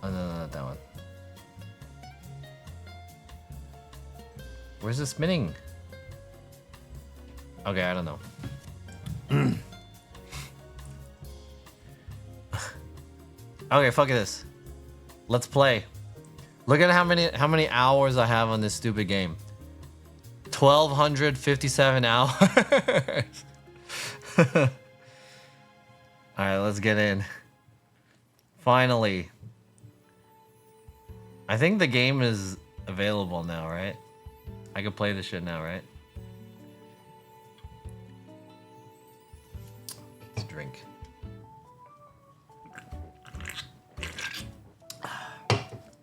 B: Oh, no, not that one. Where's the spinning? Okay, I don't know. Okay, fuck this. Let's play. Look at how many hours I have on this stupid game. 1,257 hours. Alright, let's get in. Finally. I think the game is available now, right? I can play this shit now, right? Let's drink.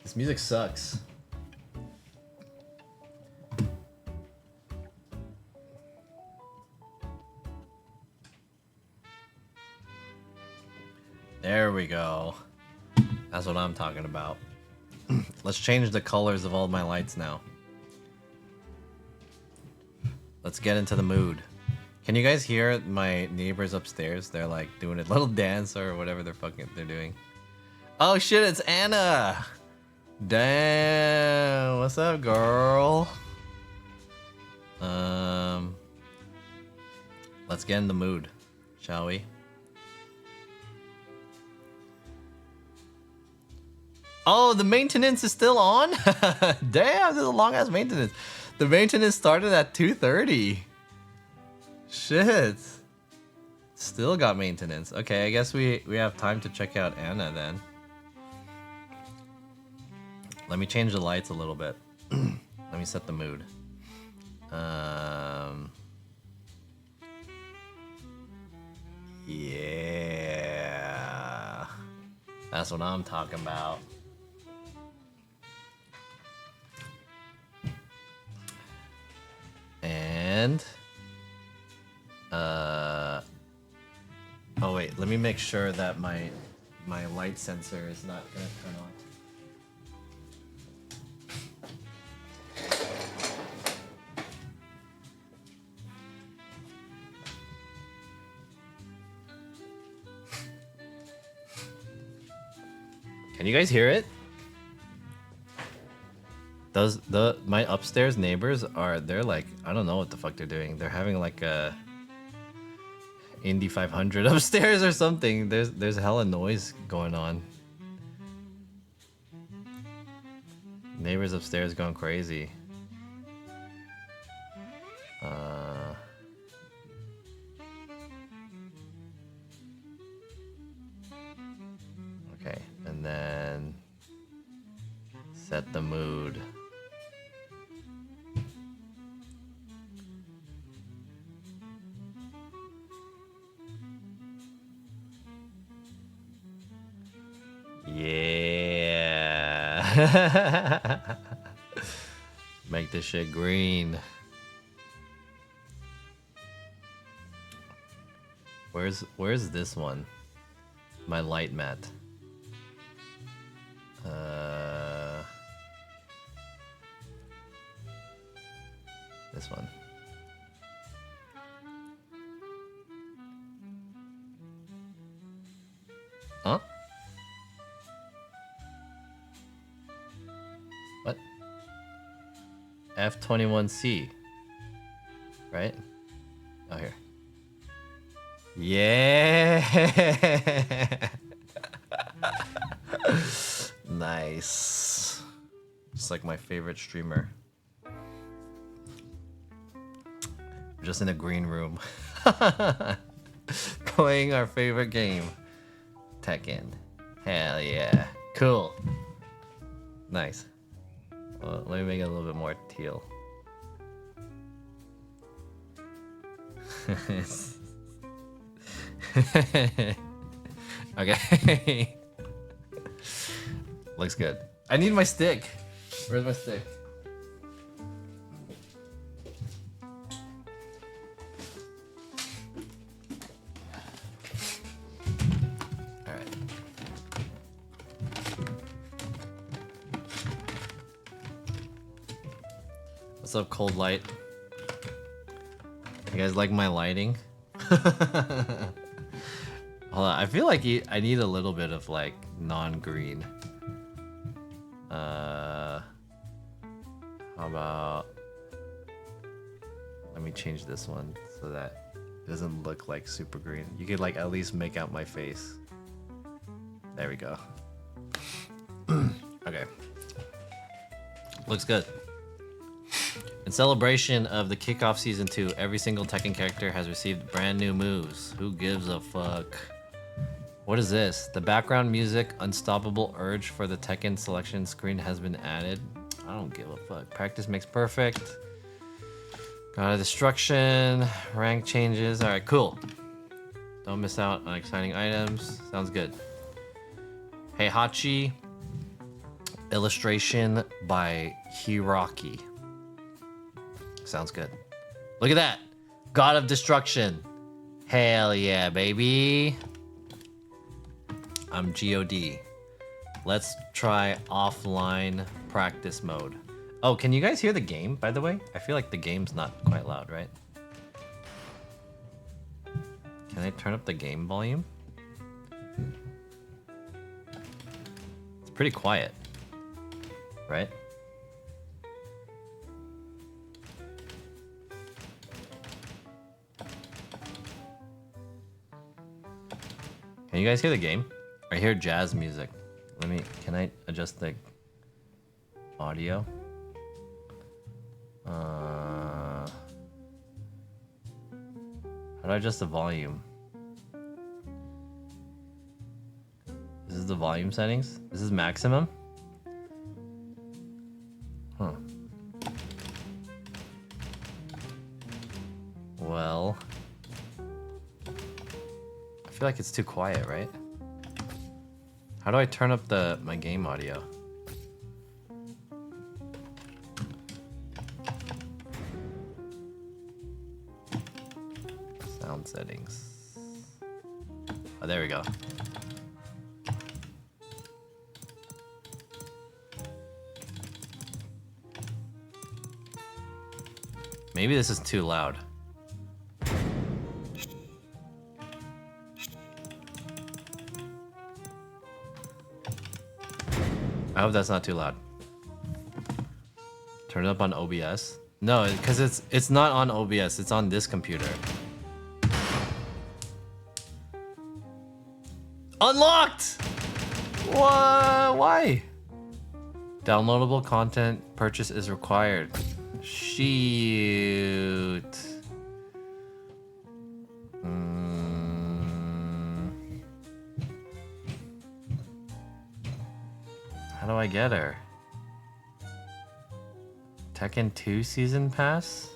B: This music sucks. There we go. That's what I'm talking about. Let's change the colors of all my lights now. Let's get into the mood. Can you guys hear my neighbors upstairs? They're like doing a little dance or whatever they're doing. Oh shit, it's Anna! Damn, what's up, girl? Let's get in the mood, shall we? Oh, the maintenance is still on? Damn, this is a long ass maintenance. The maintenance started at 2:30. Shit. Still got maintenance. Okay, I guess we have time to check out Anna then. Let me change the lights a little bit. Let me set the mood. Yeah. That's what I'm talking about. And oh wait, let me make sure that my light sensor is not gonna turn on. Can you guys hear it? My upstairs neighbors they're like, I don't know what the fuck they're doing. They're having like a Indy 500 upstairs or something. There's hella noise going on. Neighbors upstairs going crazy. Okay, and then set the mood. Yeah. Make this shit green. Where's this one? My light mat. This one. Huh? What? F21C. Right? Oh, here. Yeah. Nice. It's like my favorite streamer. We're just in a green room. Playing our favorite game. Tekken. Hell yeah. Cool. Nice. Well, let me make it a little bit more teal. Okay. Looks good. I need my stick. Where's my stick? Alright. What's up, Cold Light? You guys like my lighting? Hold on, I feel like I need a little bit of like non-green. How about... Let me change this one so that it doesn't look like super green. You could like at least make out my face. There we go. Okay. Looks good. In celebration of the kickoff season 2, every single Tekken character has received brand new moves. Who gives a fuck? What is this? The background music, Unstoppable Urge for the Tekken selection screen has been added. I don't give a fuck. Practice makes perfect. God of Destruction, rank changes. All right, cool. Don't miss out on exciting items. Sounds good. Heihachi, illustration by Hiraki. Sounds good. Look at that. God of Destruction. Hell yeah, baby. I'm GOD. Let's try offline practice mode. Oh, can you guys hear the game, by the way? I feel like the game's not quite loud, right? Can I turn up the game volume? It's pretty quiet, right? Can you guys hear the game? I hear jazz music. Can I adjust the audio? How do I adjust the volume? This is the volume settings? This is maximum? Huh. Well... I feel like it's too quiet, right? How do I turn up my game audio? Sound settings. Oh, there we go. Maybe this is too loud. I hope that's not too loud. Turn it up on OBS. No, because it's not on OBS. It's on this computer. Unlocked! What? Why? Downloadable content purchase is required. Shoot. How do I get her? Tekken 2 season pass?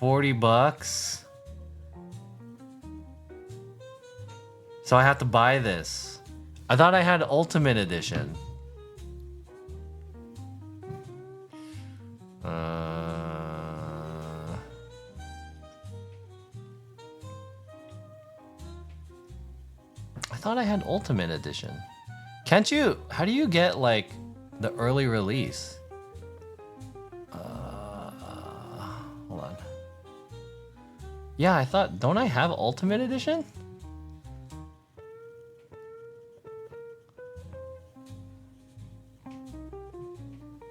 B: $40? So I have to buy this. I thought I had Ultimate Edition. I thought I had Ultimate Edition. Can't you? How do you get like the early release? Hold on. Yeah, I thought. Don't I have Ultimate Edition?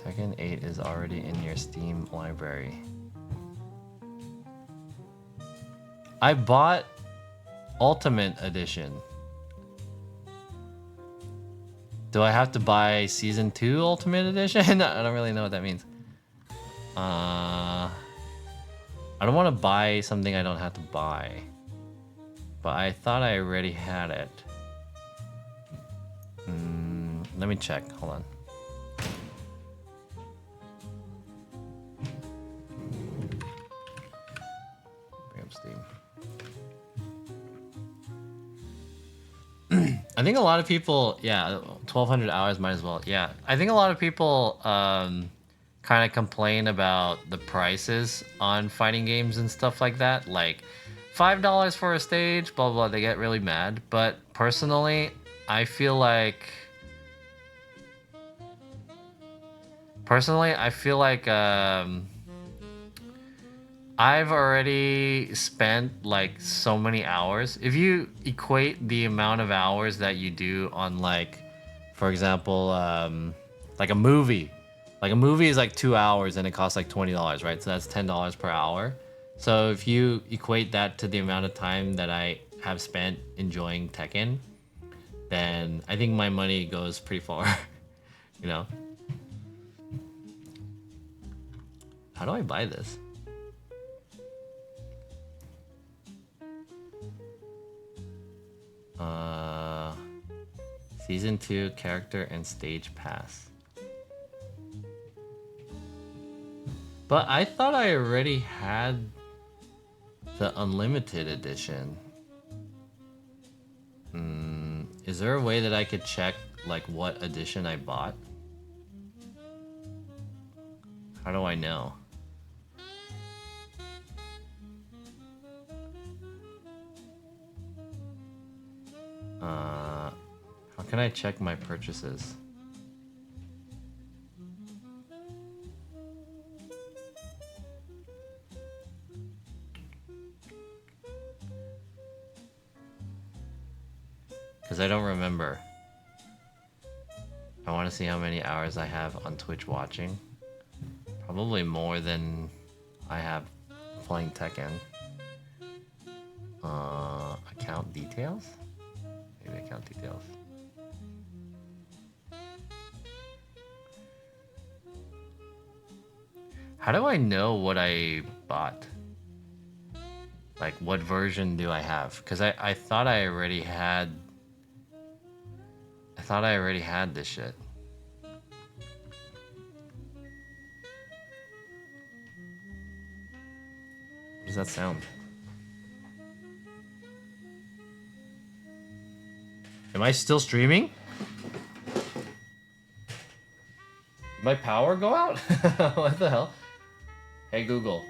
B: Tekken 8 is already in your Steam library. I bought Ultimate Edition. Do I have to buy Season 2 Ultimate Edition? I don't really know what that means. I don't want to buy something I don't have to buy. But I thought I already had it. Let me check. Hold on. Bring up Steam. I think a lot of people, yeah, 1,200 hours might as well. Yeah, I think a lot of people kind of complain about the prices on fighting games and stuff like that. Like $5 for a stage, blah, blah, blah. They get really mad. But personally, I feel like... I I've already spent like so many hours. If you equate the amount of hours that you do on like, for example, like a movie is like 2 hours and it costs like $20, right? So that's $10 per hour. So if you equate that to the amount of time that I have spent enjoying Tekken, then I think my money goes pretty far, you know? How do I buy this? Season 2 character and stage pass. But I thought I already had the unlimited edition. Is there a way that I could check like what edition I bought? How do I know? How can I check my purchases? Because I don't remember. I want to see how many hours I have on Twitch watching. Probably more than I have playing Tekken. Account details? Maybe account details. How do I know what I bought? Like, what version do I have? Because I thought I already had... I thought I already had this shit. What does that sound? Am I still streaming? Did my power go out? What the hell? Hey Google,